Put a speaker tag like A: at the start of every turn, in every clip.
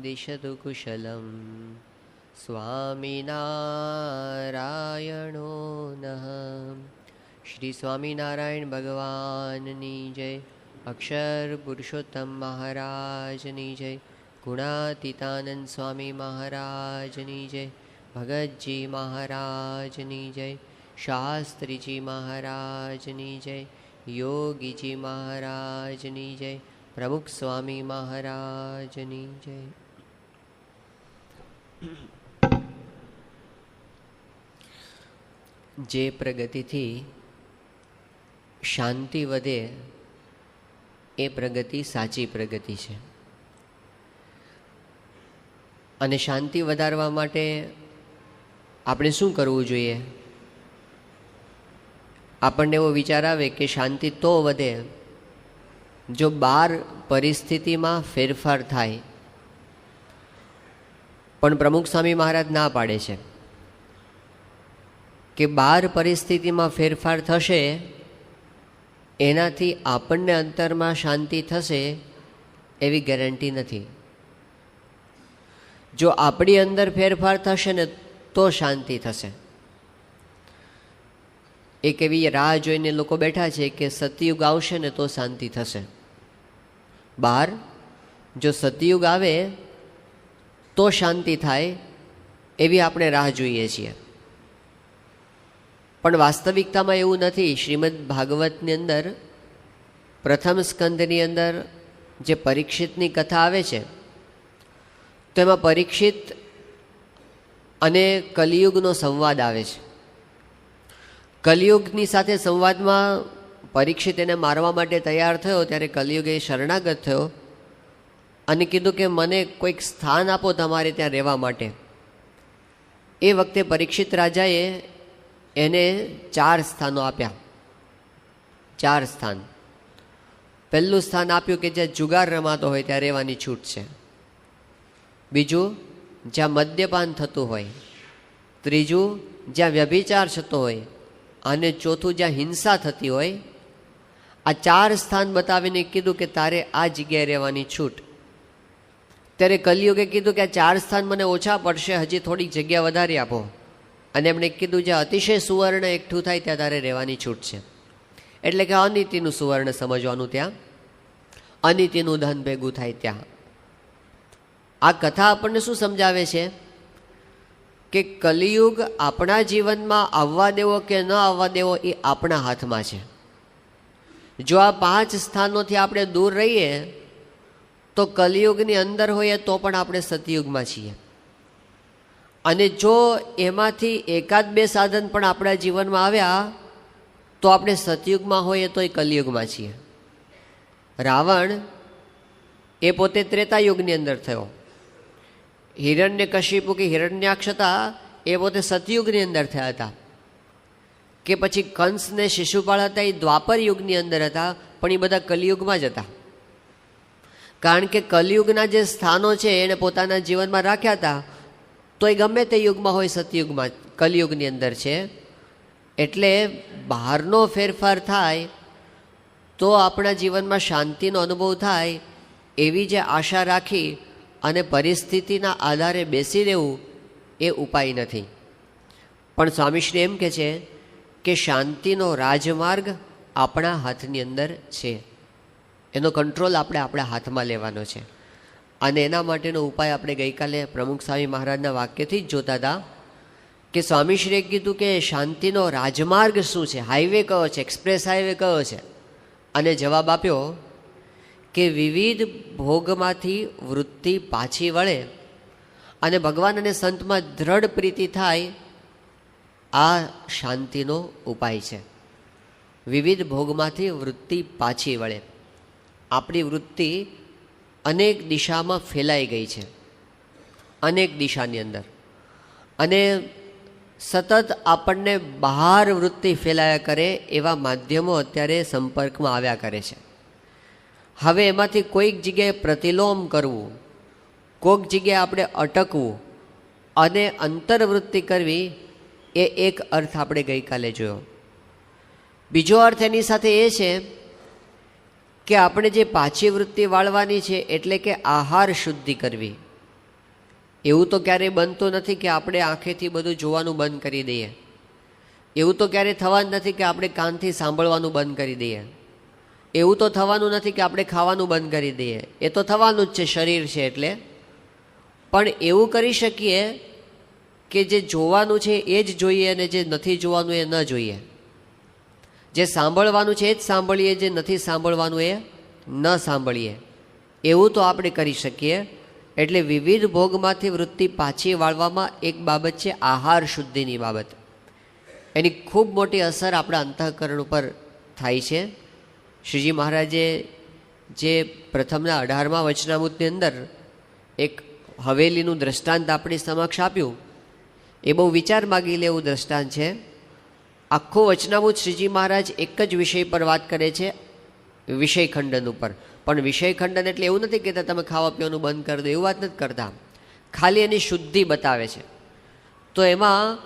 A: दिशतु कुशलं स्वामीनारायणो नः। श्री स्वामीनारायण भगवाननी जय। अक्षर पुरुषोत्तम महाराजनी जय। गुणातीतानंद स्वामी महाराजनी जय। भगतजी महाराजनी जय। शास्त्रीजी महाराजनी जय। योगीजी महाराजनी जय। प्रमुख स्वामी महाराजनी जय। जे प्रगतिथी शांति वधे ए प्रगति साची प्रगति छे। अने शांति वधारवा माटे आपणे शुं करवुं जोईए? आपणने एवो विचार आवे के शांति तो वधे जो बार परिस्थिति में फेरफार थाय। पण प्रमुख स्वामी महाराज ना पाड़े छे कि बार परिस्थिति में फेरफार थशे एनाथी आपणने अंतर में शांति थशे एवी गेरंटी नथी। जो आपणी अंदर फेरफार थशे ने तो शांति थशे। एक एवी राह जोईने लोको बैठा छे कि सतयुग आवशे ने तो शांति थशे। बार जो सतयुग आवे तो शांति थाय एवी आपणे राह जोईए छीए। पण वास्तविकता में एवुं नथी। श्रीमद भागवतनी अंदर प्रथम स्कंदनी अंदर जे परीक्षितनी कथा आवे छे तो एमां परीक्षित अने कलियुगनो संवाद आवे छे। कलियुगनी साथे संवादमां परीक्षित एने मारवा माटे तैयार थयो त्यारे कलियुगे शरणागत थयो अने कीधुं के मने कोईक स्थान आपो तमारे त्यां रहेवा माटे। ए वखते परीक्षित राजाए एने 4 स्थानों आप्या। 4 स्थान। पहेલું स्थान आप्युं के ज्यां जुगार रमातो होय त्यां रहेवानी छूट छे। बीजुं ज्यां मद्यपान थतुं होय। त्रीजुं ज्यां व्यभिचार थतो होय अने चौथुं ज्यां हिंसा थती होय। आ 4 स्थान बतावीने कीधुं के तारे आ जग्याए रहेवानी छूट। त्यारे कलियुगे कीधुं के आ 4 स्थान मने ओछा पड़शे, हजी थोड़ी जग्या वधारी आपो। अने एमणे कीधुं जे अतिशय सुवर्ण एकठुं थाय त्यां तारे रहेवानी छूट छे। एटले के अनीतिनुं सुवर्ण समजवानुं, त्यां अनीतिनुं धन भेगुं थाय त्यां। आ कथा आपणने शुं समजावे छे के कलियुग आपणा जीवनमां आववा देवो के न आववा देवो ए आपणा हाथमां छे। जो आ 5 स्थानोथी आपणे दूर रहीए तो कलियुगनी अंदर होઈએ तो पण आपणे सतयुगमां छीए। अने जो एमांथी एकाद 2 साधन पण आपणा जीवनमां आव्या तो आपणे सतयुगमां होઈએ तो कलियुगमां छीए। रावण ए पोते त्रेतायुगनी अंदर थयो। हिरण्यकशिपु के हिरण्याक्ष हता ए पोते सतयुगनी अंदर थया हता। के पछी कंस ने शिशुपाल हता ए द्वापर युगनी अंदर हता, पण ए बधा कलियुगमां ज हता। कारण के कलियुगना जे स्थानो छे एने पोताना जीवनमां राख्या हता तो ए गमे ते युगमां होय सतयुगमां कलियुगनी अंदर छे। एटले बहारनो फेरफार थाय तो आपणा जीवनमां शांतिनो अनुभव थाय एवी जे आशा राखी अने परिस्थितिना आधारे बेसी रहेवुं ए उपाय नथी। पण स्वामीश्री एम कहे छे के शांतिनो राजमार्ग आपणा हाथनी अंदर छे। एनो कंट्रोल आपणे आपणा हाथमां लेवानो छे। अने एना माटेनो उपाय आपणे गईकाले प्रमुख स्वामी महाराजना वाक्यथी ज जोता हता के स्वामीश्रीए कीधुं के शांतिनो राजमार्ग शुं छे, हाईवे कयो छे, एक्सप्रेस हाईवे कयो छे? अने जवाब आप्यो के विविध भोगमांथी वृत्ति पाછી वळे अने भगवान अने संतमां दृढ़ प्रीति थाय आ शांतिनो उपाय छे। विविध भोगमांथी वृत्ति पाછી वळे। आपणी वृत्ति अनेक दिशामां फैलाई गई छे, अनेक दिशानी अंदर, अने सतत आपणने बहार वृत्ति फैलाया करे एवा माध्यमों अत्यारे संपर्कमां आव्या करे छे। हवे एमांथी कोईक जग्याए प्रतिलोम करवुं, कोईक जग्याए आपणे अटकवुं अने अंतरवृत्ति करवी ए एक अर्थ आपणे गईकाले जोयो। बीजो अर्थ एनी साथे ए छे કે આપણે જે પાછી વૃત્તિ વાળવાની છે એટલે કે આહાર શુદ્ધિ કરવી. એવું તો ક્યારેય બનતું નથી કે આપણે આંખેથી બધું જોવાનું બંધ કરી દઈએ. એવું તો ક્યારેય થવાનું નથી કે આપણે કાનથી સાંભળવાનું બંધ કરી દઈએ. એવું તો થવાનું નથી કે આપણે ખાવાનું બંધ કરી દઈએ. એ તો થવાનું જ છે, શરીર છે એટલે. પણ એવું કરી શકીએ કે જે જોવાનું છે એ જ જોઈએ અને જે નથી જોવાનું એ ન જોઈએ. જે સાંભળવાનું છે એ જ સાંભળીએ, જે નથી સાંભળવાનું એ ન સાંભળીએ. એવું તો આપણે કરી શકીએ. એટલે વિવિધ ભોગમાંથી વૃત્તિ પાછી વાળવામાં એક બાબત છે આહાર શુદ્ધિની બાબત. એની ખૂબ મોટી અસર આપણા અંતઃકરણ ઉપર થાય છે. શ્રીજી મહારાજે જે પ્રથમના 18મા વચનામૃતની અંદર એક હવેલીનું દ્રષ્ટાંત આપણી સમક્ષ આપ્યું, એ બહુ વિચાર માગી લે એવું દ્રષ્ટાંત છે. આખું વચનામૃત શ્રીજી મહારાજ એક જ વિષય પર વાત કરે છે, વિષય ખંડન ઉપર. પણ વિષય ખંડન એટલે એવું નથી કહેતા તમે ખાવા પીવાનું બંધ કરી દો, એવું વાત નથી કરતા. ખાલી એની શુદ્ધિ બતાવે છે. તો એમાં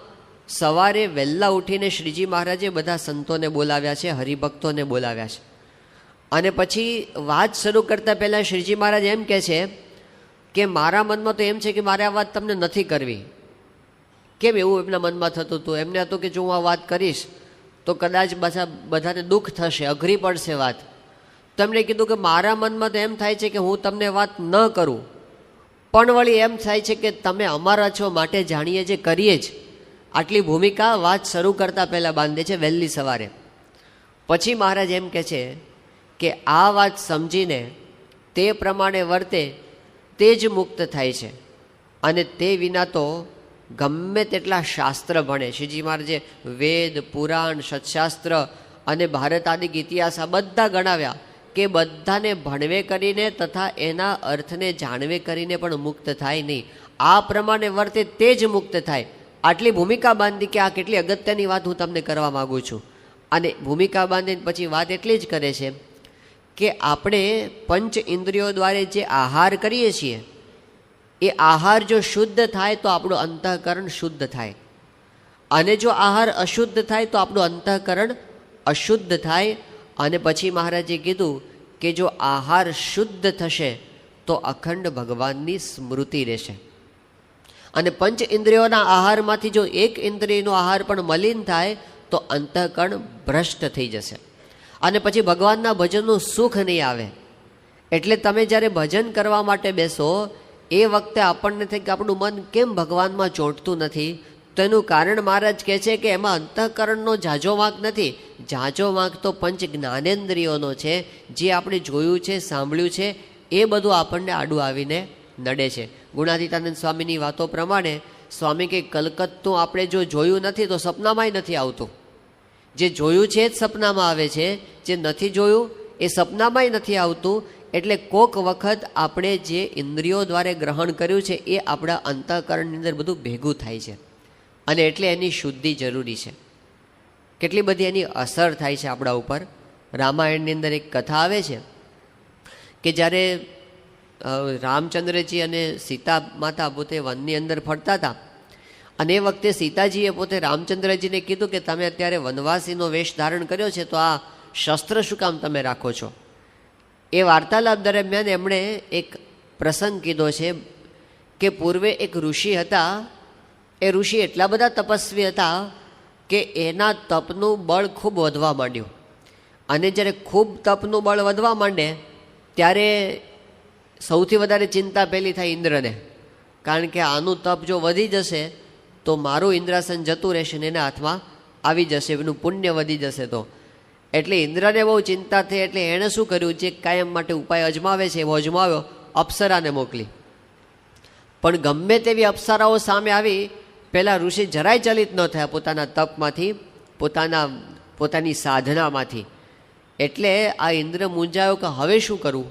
A: સવારે વહેલા ઉઠીને શ્રીજી મહારાજે બધા સંતોને બોલાવ્યા છે, હરિભક્તોને બોલાવ્યા છે. અને પછી વાત શરૂ કરતા પહેલાં શ્રીજી મહારાજ એમ કહે છે કે મારા મનમાં તો એમ છે કે મારે આ વાત તમને નથી કરવી. કેમ એવું એમના મનમાં થતું હતું? એમને હતું કે જો હું આ વાત કરીશ તો કદાચ બધાને દુઃખ થશે, અઘરી પડશે વાત. તો એમણે કીધું કે મારા મનમાં તો એમ થાય છે કે હું તમને વાત ન કરું, પણ વળી એમ થાય છે કે તમે અમારા છો માટે જાણીએ જે કરીએ જ. આટલી ભૂમિકા વાત શરૂ કરતાં પહેલાં બાંધે છે વહેલી સવારે. પછી મહારાજ એમ કહે છે કે આ વાત સમજીને તે પ્રમાણે વર્તે તે જ મુક્ત થાય છે. અને તે વિના તો ગમે તેટલા શાસ્ત્ર ભણે, શ્રીજી મહારાજે વેદ, પુરાણ, સત્શાસ્ત્ર અને ભારત આદિક ઇતિહાસ આ બધા ગણાવ્યા કે બધાને ભણવે કરીને તથા એના અર્થને જાણવે કરીને પણ મુક્ત થાય નહીં. આ પ્રમાણે વર્તે તે જ મુક્ત થાય. આટલી ભૂમિકા બાંધી કે આ કેટલી અગત્યની વાત હું તમને કરવા માગું છું. અને ભૂમિકા બાંધીને પછી વાત એટલી જ કરે છે કે આપણે પંચ ઇન્દ્રિયો દ્વારા જે આહાર કરીએ છીએ એ આહાર જો શુદ્ધ થાય તો આપણું અંતઃકરણ શુદ્ધ થાય, અને જો આહાર અશુદ્ધ થાય તો આપણું અંતઃકરણ અશુદ્ધ થાય. અને પછી મહારાજે કીધું કે જો આહાર શુદ્ધ થશે તો અખંડ ભગવાનની સ્મૃતિ રહેશે. અને પંચ ઇન્દ્રિયોના આહારમાંથી જો એક ઇન્દ્રિયનો આહાર પણ મલિન થાય તો અંતઃકરણ ભ્રષ્ટ થઈ જશે, અને પછી ભગવાનના ભજનનું સુખ નહીં આવે. એટલે તમે જ્યારે ભજન કરવા માટે બેસો એ વખતે આપણને થાય કે આપણું મન કેમ ભગવાનમાં ચોંટતું નથી. તો એનું કારણ મહારાજ કહે છે કે એમાં અંતઃકરણનો ઝાઝો વાંક નથી. ઝાઝો વાંક તો પંચ જ્ઞાનેન્દ્રિયોનો છે. જે આપણે જોયું છે, સાંભળ્યું છે, એ બધું આપણને આડું આવીને નડે છે. ગુણાતીતાનંદ સ્વામીની વાતો પ્રમાણે સ્વામી કે કલકત્તું આપણે જો જોયું નથી તો સપનામાંય નથી આવતું. જે જોયું છે એ જ સપનામાં આવે છે, જે નથી જોયું એ સપનામાંય નથી આવતું. એટલે કોક વખત આપણે જે ઇન્દ્રિયો દ્વારા ગ્રહણ કર્યું છે એ આપણા અંતઃકરણની અંદર બધું ભેગું થાય છે, અને એટલે એની શુદ્ધિ જરૂરી છે. કેટલી બધી એની અસર થાય છે આપણા ઉપર. રામાયણની અંદર એક કથા આવે છે કે જ્યારે રામચંદ્રજી અને સીતા માતા પોતે વનની અંદર ફરતા હતા, અને એ વખતે સીતાજીએ પોતે રામચંદ્રજીને કીધું કે તમે અત્યારે વનવાસીનો વેશ ધારણ કર્યો છે તો આ શસ્ત્ર શું કામ તમે રાખો છો. એ વાર્તાલાપ દરમિયાન એમણે એક પ્રસંગ કીધો છે કે પૂર્વે એક ઋષિ હતા. એ ઋષિ એટલા બધા તપસ્વી હતા કે એના તપનું બળ ખૂબ વધવા માંડ્યું. અને જ્યારે ખૂબ તપનું બળ વધવા માંડે ત્યારે સૌથી વધારે ચિંતા પહેલી થાય ઇન્દ્રને, કારણ કે આનું તપ જો વધી જશે તો મારું ઇન્દ્રાસન જતું રહેશે ને એના હાથમાં આવી જશે, એનું પુણ્ય વધી જશે. તો એટલે ઇન્દ્રને બહુ ચિંતા થઈ. એટલે એણે શું કર્યું, જે કાયમ માટે ઉપાય અજમાવે છે એવો અજમાવ્યો, અપ્સરાને મોકલી. પણ ગમે તેવી અપ્સરાઓ સામે આવી, પહેલાં ઋષિ જરાય ચલિત ન થયા પોતાના તપમાંથી, પોતાની સાધનામાંથી. એટલે આ ઇન્દ્ર મૂંઝાયો કે હવે શું કરવું.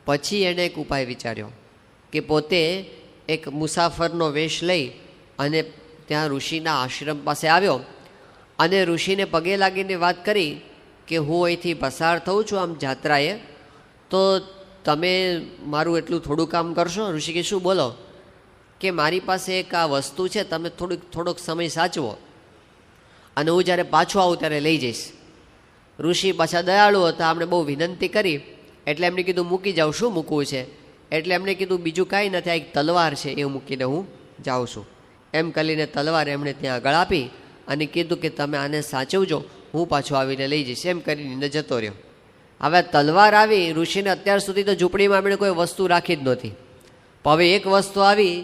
A: પછી એણે એક ઉપાય વિચાર્યો કે પોતે એક મુસાફરનો વેશ લઈ અને ત્યાં ઋષિના આશ્રમ પાસે આવ્યો અને ઋષિને પગે લાગીને વાત કરી કે હું અહીંથી પસાર થઉં છું આમ જાત્રાએ, તો તમે મારું એટલું થોડું કામ કરશો. ઋષિ કે શું બોલો. કે મારી પાસે એક આ વસ્તુ છે, તમે થોડોક સમય સાચવો અને હું જ્યારે પાછો આવું ત્યારે લઈ જઈશ. ઋષિ પાછા દયાળુ હતા, આપણે બહુ વિનંતી કરી એટલે એમને કીધું મૂકી જાઉં, શું મૂકવું છે? એટલે એમણે કીધું બીજું કાંઈ નથી, આ એક તલવાર છે એ મૂકીને હું જાઉં છું. એમ કરીને તલવાર એમણે ત્યાં આગળ આપી અને કીધું કે તમે આને સાચવજો, હું પાછો આવીને લઈ જઈશ. એમ કરીને જતો રહ્યો. હવે તલવાર આવી, ઋષિને અત્યાર સુધી તો ઝૂંપડીમાં એમણે કોઈ વસ્તુ રાખી જ નહોતી. પણ હવે એક વસ્તુ આવી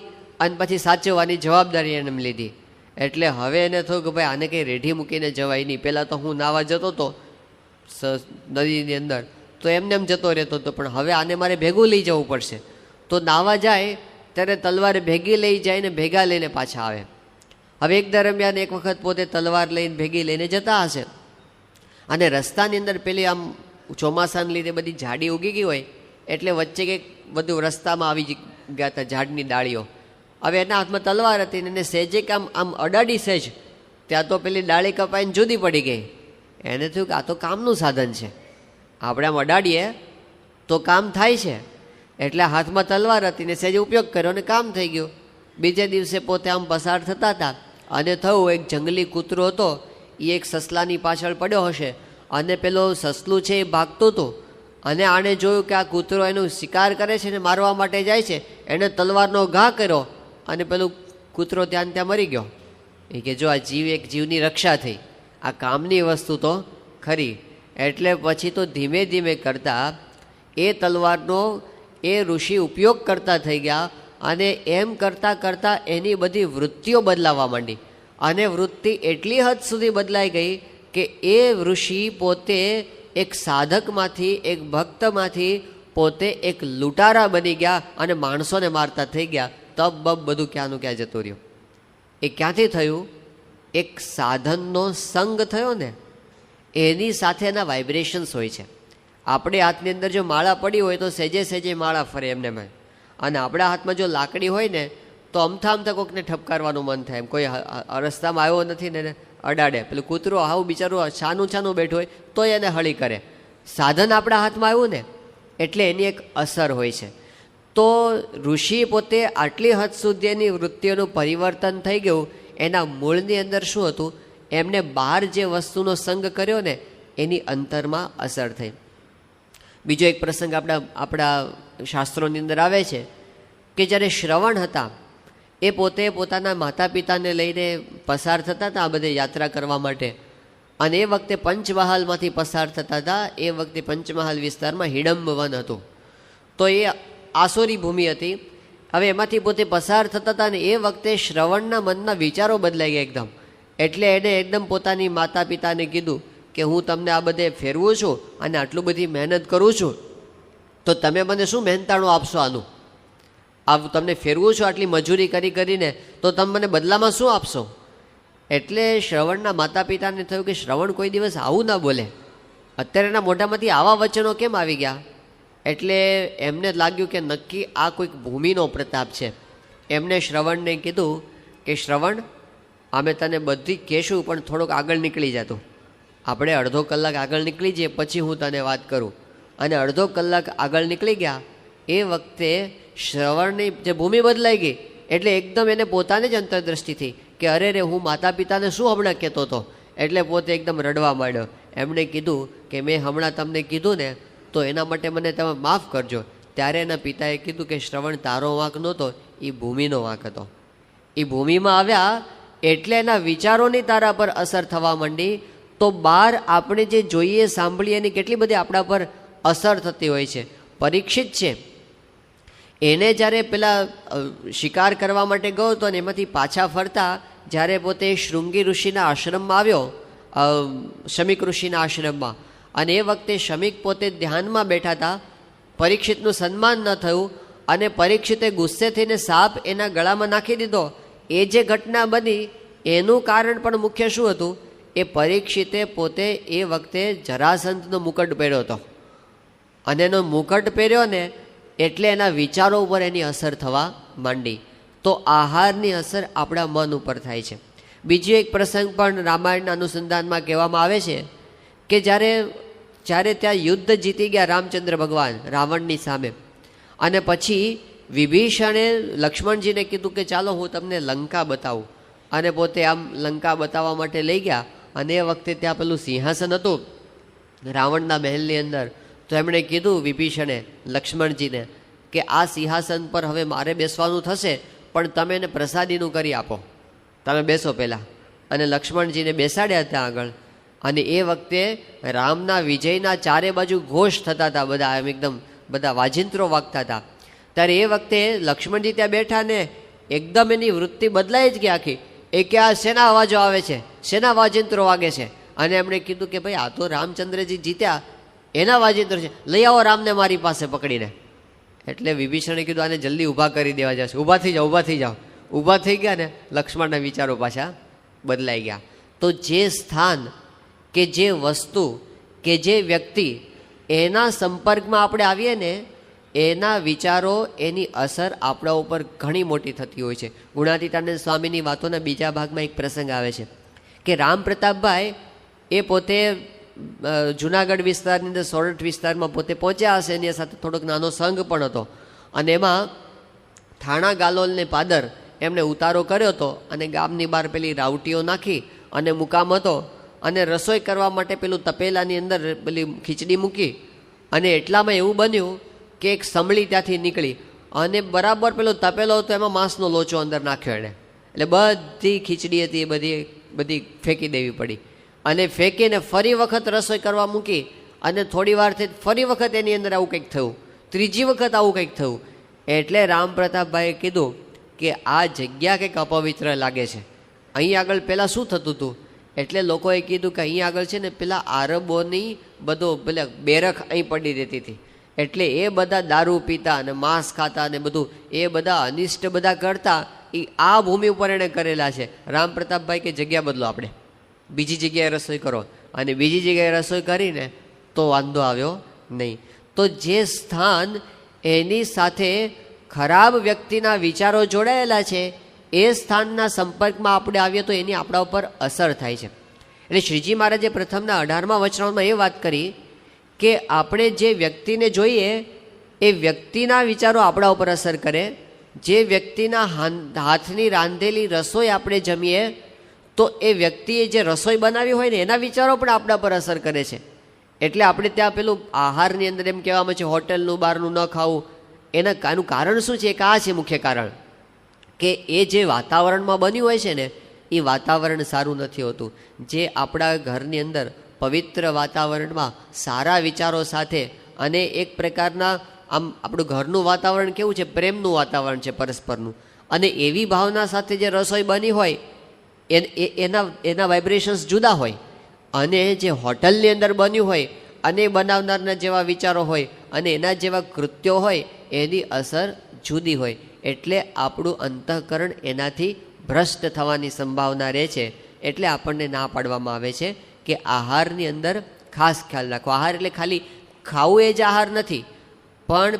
A: અને પછી સાચવવાની જવાબદારી એને લીધી. એટલે હવે એને થયું કે ભાઈ આને કંઈ રેઢી મૂકીને જવાય નહીં. પહેલાં તો હું નાવા જતો હતો નદીની અંદર, તો એમને એમ જતો રહેતો હતો, પણ હવે આને મારે ભેગું લઈ જવું પડશે. તો નાવા જાય ત્યારે તલવાર ભેગી લઈ જાય ને ભેગા લઈને પાછા આવે. હવે એક દરમિયાન એક વખત પોતે તલવાર લઈને ભેગી લઈને જતા હશે અને રસ્તાની અંદર પેલી આમ ચોમાસાને લીધે બધી ઝાડી ઉગી ગઈ હોય એટલે વચ્ચે કંઈક બધું રસ્તામાં આવી ગયા હતા ઝાડની ડાળીઓ. હવે એના હાથમાં તલવાર હતી ને એને સહેજે કે આમ અડાડી સહેજ, ત્યાં તો પેલી ડાળી કપાઈને જુદી પડી ગઈ. એને થયું કે આ તો કામનું સાધન છે, આપણે આમ અડાડીએ તો કામ થાય છે. એટલે હાથમાં તલવાર હતી ને સહેજ ઉપયોગ કર્યો અને કામ થઈ ગયું. બીજે દિવસે પોતે આમ પસાર થતા હતા અને થયું એક જંગલી કૂતરો હતો, એ એક સસલાની પાછળ પડ્યો હશે અને પેલો સસલું છે એ ભાગતું હતું અને આણે જોયું કે આ કૂતરો એનું શિકાર કરે છે ને મારવા માટે જાય છે. એણે તલવારનો ઘા કર્યો અને પેલું કૂતરો ત્યાં મરી ગયો. એ કે જો આ એક જીવની રક્ષા થઈ, આ કામની વસ્તુ તો ખરી. એટલે પછી તો ધીમે ધીમે કરતાં એ તલવારનો એ ઋષિ ઉપયોગ કરતા થઈ ગયા અને એમ કરતાં કરતાં એની બધી વૃત્તિઓ બદલાવા માંડી અને વૃત્તિ એટલી હદ સુધી બદલાઈ ગઈ કે એ ઋષિ પોતે એક સાધકમાંથી, એક ભક્તમાંથી પોતે એક લૂંટારા બની ગયા અને માણસોને મારતા થઈ ગયા. તપ બપ બધું ક્યાંનું ક્યાં જતું રહ્યું. એ ક્યાંથી થયું? એક સાધનનો સંગ થયો ને, એની સાથેના વાઇબ્રેશન્સ હોય છે. આપણે હાથની અંદર જો માળા પડી હોય તો સહેજે સહેજે માળા ફરે એમને મેં, અને આપણા હાથમાં જો લાકડી હોય ને તો અમથા અમથા કોઈકને ઠપકારવાનું મન થાય. એમ કોઈ રસ્તામાં આવ્યો નથી ને અડાડે, પેલું કૂતરો આવું બિચારું છાનું છાનું બેઠું હોય તો એને હળી કરે. સાધન આપણા હાથમાં આવ્યું ને એટલે એની એક અસર હોય છે. તો ઋષિ પોતે આટલી હદ સુધી એની વૃત્તિઓનું પરિવર્તન થઈ ગયું. એના મૂળની અંદર શું હતું? એમને બહાર જે વસ્તુનો સંગ કર્યો ને એની અંતરમાં અસર થઈ. બીજો એક પ્રસંગ આપણા શાસ્ત્રોની અંદર આવે છે કે જ્યારે શ્રવણ હતા એ પોતે પોતાના માતા પિતાને લઈને પસાર થતા હતા આ બધે યાત્રા કરવા માટે, અને એ વખતે પંચમહાલમાંથી પસાર થતા હતા. એ વખતે પંચમહાલ વિસ્તારમાં હિડમ્બ વન હતું, તો એ આસોરી ભૂમિ હતી. હવે એમાંથી પોતે પસાર થતા હતા ને એ વખતે શ્રવણના મનના વિચારો બદલાઈ ગયા એકદમ. એટલે એને એકદમ પોતાની માતા પિતાને કીધું કે હું તમને આ બધે ફેરવું છું અને આટલું બધી મહેનત કરું છું, તો તમે મને શું મહેનતાણું આપશો? આનું તમને ફેરવું છું આટલી મજૂરી કરીને, તો તમે મને બદલામાં શું આપશો? એટલે શ્રવણના માતા પિતાને થયું કે શ્રવણ કોઈ દિવસ આવું ના બોલે, અત્યારે એના મોઢામાંથી આવા વચનો કેમ આવી ગયા? એટલે એમને લાગ્યું કે નક્કી આ કોઈક ભૂમિનો પ્રતાપ છે. એમને શ્રવણને કીધું કે શ્રવણ, અમે તને બધી કહેશું પણ થોડોક આગળ નીકળી જતું, આપણે અડધો કલાક આગળ નીકળી જઈએ પછી હું તને વાત કરું. અને અડધો કલાક આગળ નીકળી ગયા. એ વખતે શ્રવણની જે ભૂમિ બદલાઈ ગઈ એટલે એકદમ એને પોતાને જ અંતરદ્રષ્ટિ થઈ કે અરે રે, હું માતા પિતાને શું હમણાં કહેતો હતો. એટલે પોતે એકદમ રડવા માંડ્યો. એમણે કીધું કે મેં હમણાં તમને કીધું ને તો એના માટે મને તમે માફ કરજો. ત્યારે એના પિતાએ કીધું કે શ્રવણ, તારો વાંક નહોતો, એ ભૂમિનો વાંક હતો. એ ભૂમિમાં આવ્યા એટલે એના વિચારોની તારા પર અસર થવા માંડી. તો બહાર આપણે જે જોઈએ સાંભળીએ એની કેટલી બધી આપણા પર અસર થતી હોય છે. પરીક્ષિત છે, એને જ્યારે પેલા શિકાર કરવા માટે ગયો હતો અને એમાંથી પાછા ફરતા જ્યારે પોતે શૃંગી ઋષિના આશ્રમમાં આવ્યો, શમીક ઋષિના આશ્રમમાં, અને એ વખતે શમીક પોતે ધ્યાનમાં બેઠા હતા, પરીક્ષિતનું સન્માન ન થયું અને પરીક્ષિતે ગુસ્સે થઈને સાપ એના ગળામાં નાખી દીધો. એ જે ઘટના બની એનું કારણ પણ મુખ્ય શું હતું? એ પરીક્ષિતે પોતે એ વખતે જરાસંધનો મુકટ પહેર્યો હતો, અને એનો મુકટ પહેર્યો ને એટલે એના વિચારો ઉપર એની અસર થવા માંડી. તો આહારની અસર આપણા મન ઉપર થાય છે. બીજો એક પ્રસંગ પણ રામાયણના અનુસંધાનમાં કહેવામાં આવે છે કે જ્યારે ત્યાં યુદ્ધ જીતી ગયા રામચંદ્ર ભગવાન રાવણની સામે, અને પછી વિભીષણે લક્ષ્મણજીને કીધું કે ચાલો હું તમને લંકા બતાવું, અને પોતે આમ લંકા બતાવવા માટે લઈ ગયા. અને એ વખતે ત્યાં પેલું સિંહાસન હતું રાવણના મહેલની અંદર, તો એમણે કીધું વિભીષણે લક્ષ્મણજીને કે આ સિંહાસન પર હવે મારે બેસવાનું થશે, પણ તમે એને પ્રસાદીનું કરી આપો, તમે બેસો પહેલાં. અને લક્ષ્મણજીને બેસાડ્યા ત્યાં આગળ. અને એ વખતે રામના વિજયના ચારે બાજુ ઘોષ થતા હતા, બધા એમ એકદમ બધા વાજિંત્રો વાગતા હતા. ત્યારે એ વખતે લક્ષ્મણજી ત્યાં બેઠા ને એકદમ એની વૃત્તિ બદલાઈ જ ગઈ આખી. એ કે આ શેના અવાજો આવે છે, શેના વાજિંત્રો વાગે છે? અને એમણે કીધું કે ભાઈ આ તો રામચંદ્રજી જીત્યા એના વાજિંત્રો છે, લઈ આવો રામને મારી પાસે પકડીને. એટલે વિભીષણે કીધું આને જલ્દી ઊભા કરી દેવા જશે, ઊભા થઈ જાઓ, ઊભા થઈ જાઓ. ઊભા થઈ ગયા ને લક્ષ્મણના વિચારો પાછા બદલાઈ ગયા. તો જે સ્થાન કે જે વસ્તુ કે જે વ્યક્તિ એના સંપર્કમાં આપણે આવીએ ને એના વિચારો, એની અસર આપણા ઉપર ઘણી મોટી થતી હોય છે. ગુણાતીતાનંદ સ્વામીની વાતોના બીજા ભાગમાં એક પ્રસંગ આવે છે કે રામ પ્રતાપભાઈ એ પોતે જુનાગઢ વિસ્તારની અંદર સોરઠ વિસ્તારમાં પોતે પહોંચ્યા હશે, એની સાથે થોડોક નાનો સંઘ પણ હતો. અને એમાં થાણા ગાલોલ ને પાદર એમણે ઉતારો કર્યો હતો. અને ગામની બહાર પેલી રાવટીઓ નાખી અને મુકામ હતો. અને રસોઈ કરવા માટે પેલું તપેલાની અંદર પેલી ખીચડી મૂકી. અને એટલામાં એવું બન્યું કે એક સમળી ત્યાંથી નીકળી અને બરાબર પેલો તપેલો હતો એમાં માંસનો લોચો અંદર નાખ્યો એણે. એટલે બધી ખીચડી હતી એ બધી ફેંકી દેવી પડી. અને ફેંકીને ફરી વખત રસોઈ કરવા મૂકી. અને થોડી વારથી ફરી વખત એની અંદર આવું કંઈક થયું, ત્રીજી વખત આવું કંઈક થયું. એટલે રામ પ્રતાપભાઈએ કીધું કે આ જગ્યા કંઈક અપવિત્ર લાગે છે, અહીં આગળ પહેલાં શું થતું હતું? એટલે લોકોએ કીધું કે અહીં આગળ છે ને પેલા આરબોની બધો પેલા બેરખ અહીં પડી રહેતી હતી, એટલે એ બધા દારૂ પીતા અને માંસ ખાતા અને બધું એ બધા અનિષ્ટ બધા કરતા, એ આ ભૂમિ ઉપર એણે કરેલા છે. રામ પ્રતાપભાઈ કે જગ્યા બદલો, આપણે બીજી જગ્યાએ રસોઈ કરો. અને બીજી જગ્યાએ રસોઈ કરીને તો વાંધો આવ્યો નહીં. તો જે સ્થાન એની સાથે ખરાબ વ્યક્તિના વિચારો જોડાયેલા છે એ સ્થાનના સંપર્કમાં આપણે આવીએ તો એની આપણા ઉપર અસર થાય છે. એટલે શ્રીજી મહારાજે પ્રથમના 18મા વચનામાં એ વાત કરી કે આપણે જે વ્યક્તિને જોઈએ એ વ્યક્તિના વિચારો આપણા ઉપર અસર કરે. જે વ્યક્તિના હાથની રાંધેલી રસોઈ આપણે જમીએ તો એ વ્યક્તિએ જે રસોઈ બનાવી હોય ને એના વિચારો પણ આપણા પર અસર કરે છે. એટલે આપણે ત્યાં પેલું આહારની અંદર એમ કહેવામાં છે હોટલનું બહારનું ન ખાવું. આનું કારણ શું છે? એક આ છે મુખ્ય કારણ કે એ જે વાતાવરણમાં બન્યું હોય છે ને એ વાતાવરણ સારું નથી હોતું. જે આપણા ઘરની અંદર પવિત્ર વાતાવરણમાં સારા વિચારો સાથે અને એક પ્રકારના આમ આપણું ઘરનું વાતાવરણ કેવું છે? પ્રેમનું વાતાવરણ છે પરસ્પરનું. અને એવી ભાવના સાથે જે રસોઈ બની હોય એના વાઇબ્રેશન્સ જુદા હોય. અને જે હોટલની અંદર બન્યું હોય અને બનાવનારના જેવા વિચારો હોય અને એના જેવા કૃત્યો હોય એની અસર જુદી હોય. એટલે આપણું અંતઃકરણ એનાથી ભ્રષ્ટ થવાની સંભાવના રહે છે. એટલે આપણને ના પાડવામાં આવે છે કે આહારની અંદર ખાસ ખ્યાલ રાખો. આહાર એટલે ખાલી ખાવું એ જ આહાર નથી, પણ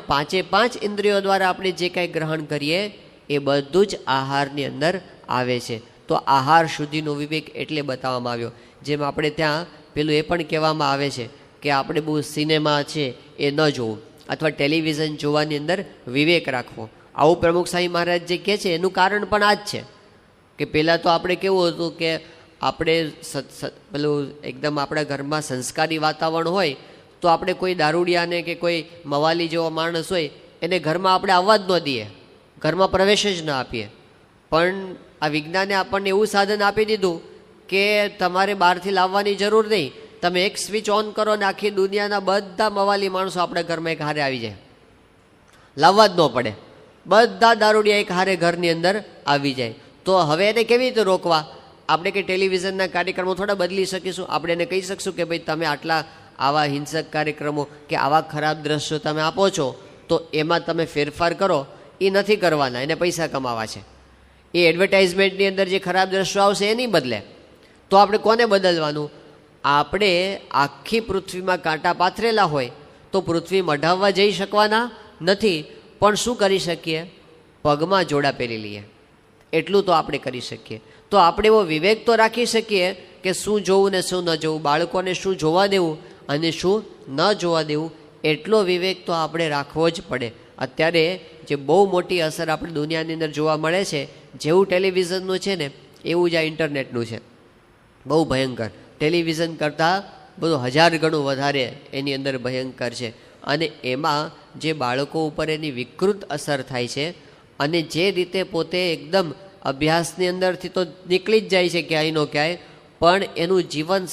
A: 5 ઇન્દ્રિયો દ્વારા આપણે જે કાંઈ ગ્રહણ કરીએ એ બધું જ આહારની અંદર આવે છે. તો આહાર શુદ્ધિનો વિવેક એટલે બતાવવામાં આવ્યો. જેમ આપણે ત્યાં પેલું એ પણ કહેવામાં આવે છે કે આપણે બહુ સિનેમા છે એ ન જોવું, અથવા ટેલિવિઝન જોવાની અંદર વિવેક રાખવો. આવું પ્રમુખ સાંઈ મહારાજ જે કહે છે એનું કારણ પણ આ જ છે કે પહેલાં તો આપણે કેવું હતું કે આપણે પેલું એકદમ આપણા ઘરમાં સંસ્કારી વાતાવરણ હોય તો આપણે કોઈ દારૂડિયાને કે કોઈ મવાલી જેવો માણસ હોય એને ઘરમાં આપણે આવવા જ ન દઈએ, ઘરમાં પ્રવેશ જ ન આપીએ. પણ આ વિજ્ઞાને આપણને એવું સાધન આપી દીધું કે તમારે બહારથી લાવવાની જરૂર નહીં, તમે એક સ્વિચ ઓન કરો ને આખી દુનિયાના બધા મવાલી માણસો આપણા ઘરમાં એક હારે આવી જાય, લાવવા જ ન પડે. બધા દારૂડિયા એક હારે ઘરની અંદર આવી જાય. તો હવે એને કેવી રીતે રોકવા? આપણે કે ટેલિવિઝનના કાર્યક્રમો થોડા બદલી શકીશું. આપણે એને કહી શકશું કે ભાઈ તમે આટલા આવા હિંસક કાર્યક્રમો કે આવા ખરાબ દ્રશ્યો તમે આપો છો તો એમાં તમે ફેરફાર કરો. એ નથી કરવાના, એને પૈસા કમાવા છે. એ એડવર્ટાઇઝમેન્ટની અંદર જે ખરાબ દ્રશ્યો આવશે એ નહીં બદલે. તો આપણે કોને બદલવાનું? આપણે આખી પૃથ્વીમાં કાંટા પાથરેલા હોય તો પૃથ્વી મઢાવવા જઈ શકવાના નથી, પણ શું કરી શકીએ? પગમાં જોડા પહેરી લઈએ, એટલું તો આપણે કરી શકીએ. તો આપણે એવો વિવેક તો રાખી શકીએ કે શું જોવું ને શું ન જોવું, બાળકોને શું જોવા દેવું અને શું ન જોવા દેવું, એટલો વિવેક તો આપણે રાખવો જ પડે. અત્યારે જે બહુ મોટી અસર આપણી દુનિયાની અંદર જોવા મળે છે, જેવું ટેલિવિઝનનું છે ને એવું જ આ ઇન્ટરનેટનું છે. બહુ ભયંકર. ટેલિવિઝન કરતાં બધું 1000 ગણું વધારે એની અંદર ભયંકર છે. અને એમાં જે બાળકો ઉપર એની વિકૃત અસર થાય છે અને જે રીતે પોતે એકદમ અભ્યાસની અંદરથી તો નીકળી જ જાય છે ક્યાંયનો ક્યાંય, પણ એનું જીવન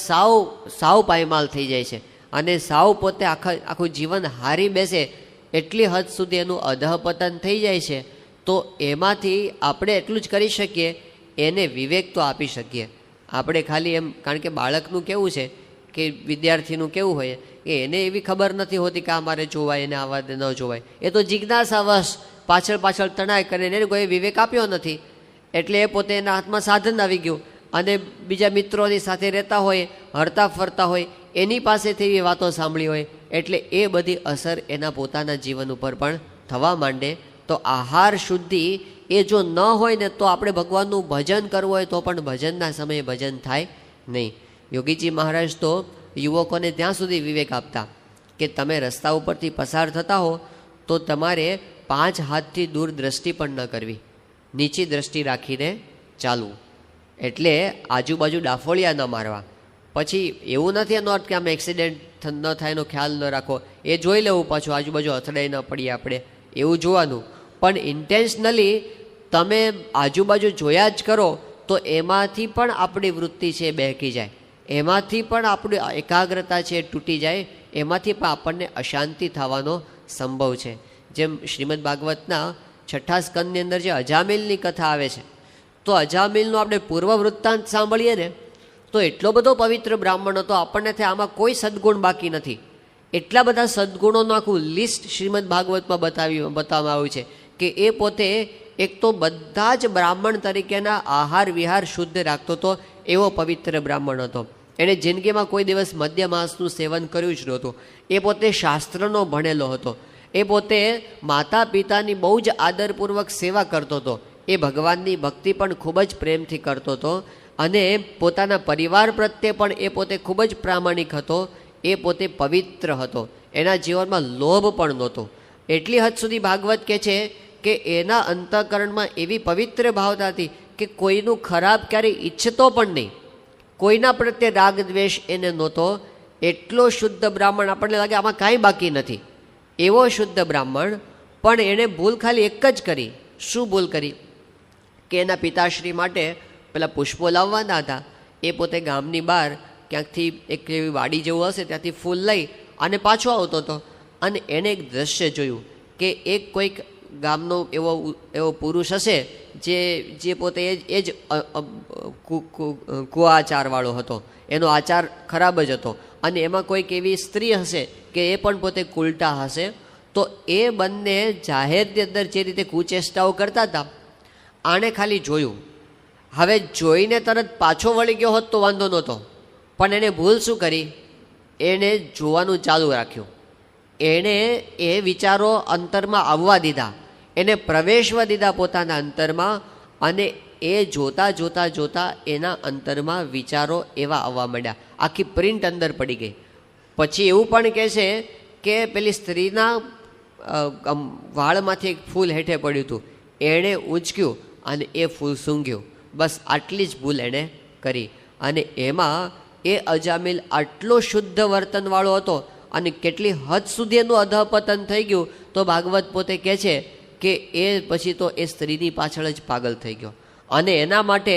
A: સાવ પાયમાલ થઈ જાય છે અને સાવ પોતે આખું જીવન હારી બેસે એટલી હદ સુધી એનું અધઃપતન થઈ જાય છે. તો એમાંથી આપણે એટલું જ કરી શકીએ, એને વિવેક તો આપી શકીએ. આપણે ખાલી એમ, કારણ કે બાળકનું કેવું છે કે વિદ્યાર્થીનું કેવું હોય કે એને એવી ખબર નથી હોતી કે આ મારે જોવાય, એને આવા ન જોવાય. એ તો જિજ્ઞાસાવશ પાછળ તણાય કરે, એને કોઈ વિવેક આપ્યો નથી એટલે એ પોતે એના હાથમાં સાધન આવી ગયું અને બીજા મિત્રોની સાથે રહેતા હોય, હરતા ફરતા હોય, એની પાસેથી એવી વાતો સાંભળી હોય એટલે એ બધી અસર એના પોતાના જીવન ઉપર પણ થવા માંડે. તો આહાર શુદ્ધિ એ જો ન હોય ને તો આપણે ભગવાનનું ભજન કરવું હોય તો પણ ભજનના સમયે ભજન થાય નહીં. યોગીજી મહારાજ તો યુવકોને ત્યાં સુધી વિવેક આપતા કે તમે રસ્તા ઉપરથી પસાર થતા હો તો તમારે 5 હાથથી દૂર દ્રષ્ટિ પણ ન કરવી, નીચી દ્રષ્ટિ રાખીને ચાલવું. એટલે આજુબાજુ ડાફોળિયા ન મારવા. પછી એવું નથી એનો અર્થ કે આમ એક્સિડન્ટ ન થાય એનો ખ્યાલ ન રાખો, એ જોઈ લેવું, પાછું આજુબાજુ અથડાઈ ન પડીએ આપણે એવું જોવાનું. પણ ઇન્ટેન્શનલી તમે આજુબાજુ જોયા જ કરો તો એમાંથી પણ આપણી વૃત્તિ છે બહેકી જાય, એમાંથી પણ આપણી એકાગ્રતા છે તૂટી જાય, એમાંથી પણ આપણને અશાંતિ થવાનો સંભવ છે. જેમ શ્રીમદ ભાગવતના 6ઠા સ્કંદની અંદર જે અજામિલની કથા આવે છે, તો અજામિલનો આપણે પૂર્વ વૃત્તાંત સાંભળીએ ને તો એટલો બધો પવિત્ર બ્રાહ્મણ હતો, આપણને થાય આમાં કોઈ સદ્ગુણ બાકી નથી. એટલા બધા સદ્ગુણોનું આખું લિસ્ટ શ્રીમદ ભાગવતમાં બતાવવામાં આવ્યું છે કે એ પોતે એક તો બધા જ બ્રાહ્મણ તરીકેના આહાર વિહાર શુદ્ધ રાખતો હતો, એવો પવિત્ર બ્રાહ્મણ હતો. એણે જિંદગીમાં કોઈ દિવસ મદ્ય માંસનું સેવન કર્યું જ નહોતું. એ પોતે શાસ્ત્રનો ભણેલો હતો. એ પોતે માતા પિતાની બહુ જ આદરપૂર્વક સેવા કરતો હતો. એ ભગવાનની ભક્તિ પણ ખૂબ જ પ્રેમથી કરતો હતો અને પોતાના પરિવાર પ્રત્યે પણ એ પોતે ખૂબ જ પ્રામાણિક હતો. એ પોતે પવિત્ર હતો, એના જીવનમાં લોભ પણ નહોતો. એટલી હદ સુધી ભાગવત કહે છે કે એના અંતઃકરણમાં એવી પવિત્ર ભાવના હતી કે કોઈનું ખરાબ ક્યારેય ઈચ્છતો પણ નહીં, કોઈના પ્રત્યે રાગ દ્વેષ એને નહોતો. એટલો શુદ્ધ બ્રાહ્મણ, આપણને લાગે આમાં કાંઈ બાકી નથી, એવો શુદ્ધ બ્રાહ્મણ. પણ એણે ભૂલ ખાલી એક જ કરી. શું ભૂલ કરી? કે એના પિતાશ્રી માટે પેલા પુષ્પો લાવવાના હતા. એ પોતે ગામની બહાર ક્યાંકથી એક એવી વાડી જેવું હશે ત્યાંથી ફૂલ લઈ અને પાછો આવતો હતો અને એણે એક દ્રશ્ય જોયું કે એક કોઈક ગામનો એવો પુરુષ હશે જે પોતે એ જ કુઆચારવાળો હતો, એનો આચાર ખરાબ જ હતો અને એમાં કોઈક એવી સ્ત્રી હશે કે એ પણ પોતે કુલટા હશે. તો એ બંને જાહેરની અંદર જે રીતે કુચેષ્ટાઓ કરતા હતા, આણે ખાલી જોયું. હવે જોઈને તરત પાછો વળી ગયો હોત તો વાંધો નહોતો, પણ એણે ભૂલ શું કરી? એણે જોવાનું ચાલુ રાખ્યું. એણે એ વિચારો અંતરમાં આવવા દીધા, એને પ્રવેશવા દીધા પોતાના અંતરમાં અને એ જોતા એના અંતરમાં વિચારો એવા આવવા માંડ્યા, આખી પ્રિન્ટ અંદર પડી ગઈ. પછી એવું પણ કહે છે કે પેલી સ્ત્રીના વાળમાંથી એક ફૂલ હેઠે પડ્યું હતું, એણે ઊંચક્યું અને એ ફૂલ સૂંઘ્યું. બસ આટલી જ ભૂલ એણે કરી. અને એમાં એ અજામિલ આટલો શુદ્ધ વર્તનવાળો હતો અને કેટલી હદ સુધી એનું અધઃપતન થઈ ગયું. તો ભાગવત પોતે કહે છે કે એ પછી તો એ સ્ત્રીની પાછળ જ પાગલ થઈ ગયો અને એના માટે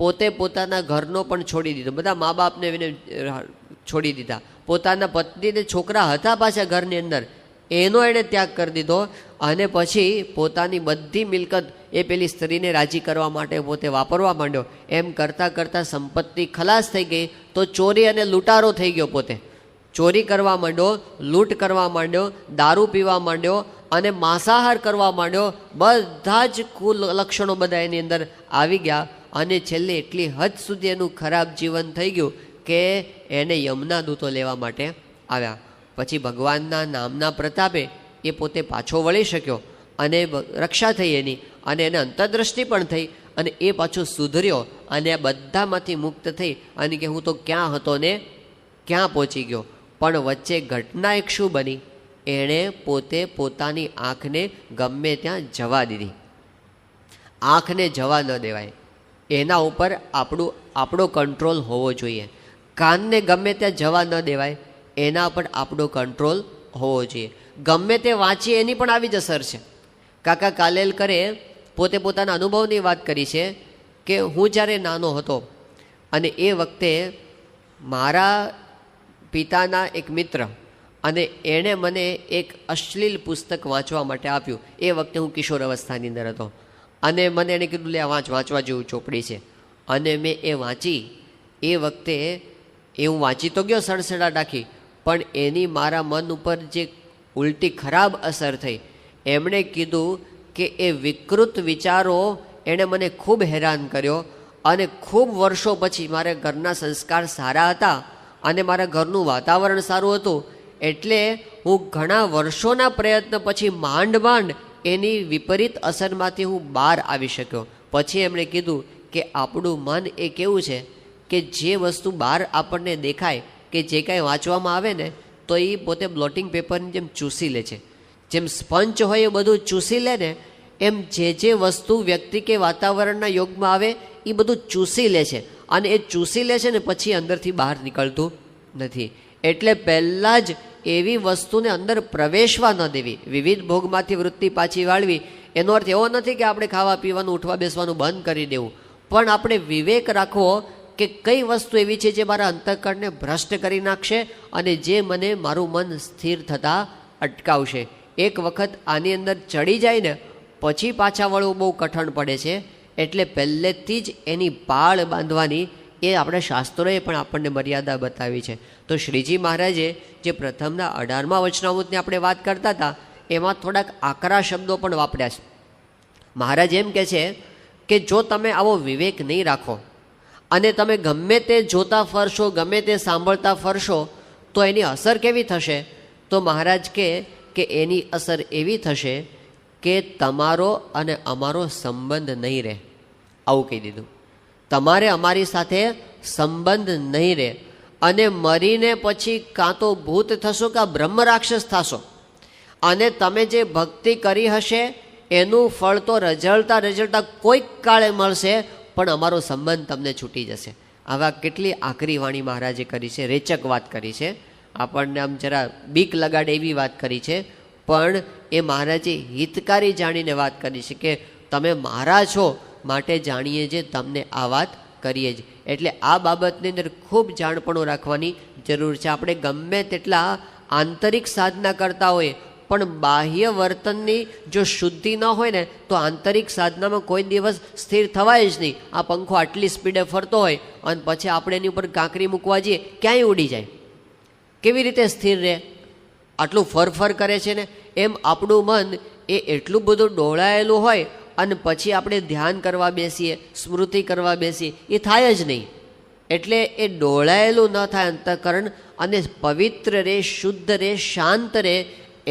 A: પોતે પોતાના ઘરનો પણ છોડી દીધો, બધા મા બાપને છોડી દીધા, પોતાના પત્નીને છોકરા હતા પાછા ઘરની અંદર એનો એણે ત્યાગ કરી દીધો અને પછી પોતાની બધી મિલકત એ પેલી સ્ત્રીને રાજી કરવા માટે પોતે વાપરવા માંડ્યો. એમ કરતાં સંપત્તિ ખલાસ થઈ ગઈ તો ચોરી અને લૂંટારો થઈ ગયો. પોતે ચોરી કરવા માંડ્યો, લૂંટ કરવા માંડ્યો, દારૂ પીવા માંડ્યો અને માંસાહાર કરવા માંડ્યો. બધા જ કુલ લક્ષણો બધા એની અંદર આવી ગયા અને છેલ્લે એટલી હદ સુધી એનું ખરાબ જીવન થઈ ગયું કે એને યમના દૂતો લેવા માટે આવ્યા. પછી ભગવાનના નામના પ્રતાપે એ પોતે પાછો વળી શક્યો અને રક્ષા થઈ એની અને એને અંતરદ્રષ્ટિ પણ થઈ અને એ પાછો સુધર્યો અને આ બધામાંથી મુક્ત થઈ અને કે હું તો ક્યાં હતો ને ક્યાં પહોંચી ગયો. પણ વચ્ચે ઘટના એક શું બની? એણે પોતે પોતાની આંખને ગમે ત્યાં જવા દીધી. આંખને જવા ન દેવાય, એના ઉપર આપણો કંટ્રોલ હોવો જોઈએ. કાનને ગમે ત્યાં જવા ન દેવાય, એના પર આપણો કંટ્રોલ હોવો જોઈએ. ગમે તે વાંચીએ એની પણ આવી જ અસર છે. કાકા કાલેલકરે પોતે પોતાના અનુભવની વાત કરી છે કે હું જ્યારે નાનો હતો અને એ વખતે મારા પિતાના એક મિત્ર અને એણે મને એક અશ્લીલ પુસ્તક વાંચવા માટે આપ્યું. એ વખતે હું કિશોર અવસ્થાની અંદર હતો અને મને એણે કીધું, લે વાંચવા જેવું ચોપડી છે. અને મેં એ વાંચી. એ વખતે એ હું વાંચી તો ગયો સડસડા નાખી, પણ એની મારા મન ઉપર જે ઉલટી ખરાબ અસર થઈ. એમણે કીધું કે એ વિકૃત વિચારો એણે મને ખૂબ હેરાન કર્યો અને ખૂબ વર્ષો પછી મારા ઘરના સંસ્કાર સારા હતા અને મારા ઘરનું વાતાવરણ સારું હતું, એટલે હું ઘણા વર્ષોના પ્રયત્ન પછી માંડ એની વિપરીત અસરમાંથી હું બહાર આવી શક્યો. પછી એમણે કીધું કે આપણું મન એ કેવું છે કે જે વસ્તુ બહાર આપણને દેખાય કે જે કાંઈ વાંચવામાં આવે ને તો એ પોતે બ્લોટિંગ પેપરની જેમ ચૂસી લે છે. જેમ સ્પંચ હોય એ બધું ચૂસી લે ને, એમ જે વસ્તુ વ્યક્તિ કે વાતાવરણના યોગમાં આવે એ બધું ચૂસી લે છે અને એ ચૂસી લે છે ને પછી અંદરથી બહાર નીકળતું નથી. એટલે પહેલાં જ એવી વસ્તુને અંદર પ્રવેશવા ન દેવી, વિવિધ ભોગમાંથી વૃત્તિ પાછી વાળવી. એનો અર્થ એવો નથી કે આપણે ખાવા પીવાનું ઉઠવા બેસવાનું બંધ કરી દેવું, પણ આપણે વિવેક રાખવો કે કઈ વસ્તુ એવી છે જે મારા અંતઃકરણને ભ્રષ્ટ કરી નાખશે અને જે મને મારું મન સ્થિર થતાં અટકાવશે. એક વખત આની અંદર ચડી જાય ને પછી પાછા વળવું બહુ કઠણ પડે છે. એટલે પહેલેથી જ એની પાળ બાંધવાની એ આપણા શાસ્ત્રોએ પણ આપણને મર્યાદા બતાવી છે. તો શ્રીજી મહારાજે જે પ્રથમના 18મા વચનામૃતની આપણે વાત કરતા હતા એમાં થોડાક આકરા શબ્દો પણ વાપર્યા છે. મહારાજ એમ કહે છે કે જો તમે આવો વિવેક નહીં રાખો અને તમે ગમે તે જોતા ફરશો, ગમે તે સાંભળતા ફરશો, તો એની અસર કેવી થશે? તો મહારાજ કહે કે એની અસર એવી થશે કે તમારો અને અમારો સંબંધ નહીં રહે. આવું કહી દીધું, તમારે અમારી સાથે સંબંધ નહીં રહે અને મરીને પછી કાં તો ભૂત થશો કાં બ્રહ્મ રાક્ષસ થશો અને તમે જે ભક્તિ કરી હશે એનું ફળ તો રઝળતા કોઈક કાળે મળશે, પણ અમારો સંબંધ તમને છૂટી જશે. આવા કેટલી આકરી વાણી મહારાજે કરી છે, રેચક વાત કરી છે, આપણને આમ જરા બીક લગાડે એવી વાત કરી છે, પણ એ મહારાજે હિતકારી જાણીને વાત કરી છે કે તમે મારા છો માટે જાણીએ જે તમને આ વાત કરીએ જ. એટલે આ બાબતની અંદર ખૂબ જાણપણું રાખવાની જરૂર છે. આપણે ગમે તેટલા આંતરિક સાધના કરતા હોય પણ બાહ્ય વર્તનની જો શુદ્ધિ ન હોય ને તો આંતરિક સાધનામાં કોઈ દિવસ સ્થિર થવાય જ નહીં. આ પંખો આટલી સ્પીડે ફરતો હોય અને પછી આપણે એની ઉપર કાંકરી મૂકવા જઈએ, ક્યાંય ઉડી જાય, કેવી રીતે સ્થિર રહે? આટલું ફરફર કરે છે ને. એમ આપણું મન એ એટલું બધું ડોળાયેલું હોય અને પછી આપણે ધ્યાન કરવા બેસીએ, સ્મૃતિ કરવા બેસીએ, એ થાય જ નહીં. એટલે એ ડોળાયેલું ન થાય અંતઃકરણ અને પવિત્ર રહે, શુદ્ધ રહે, શાંત રહે,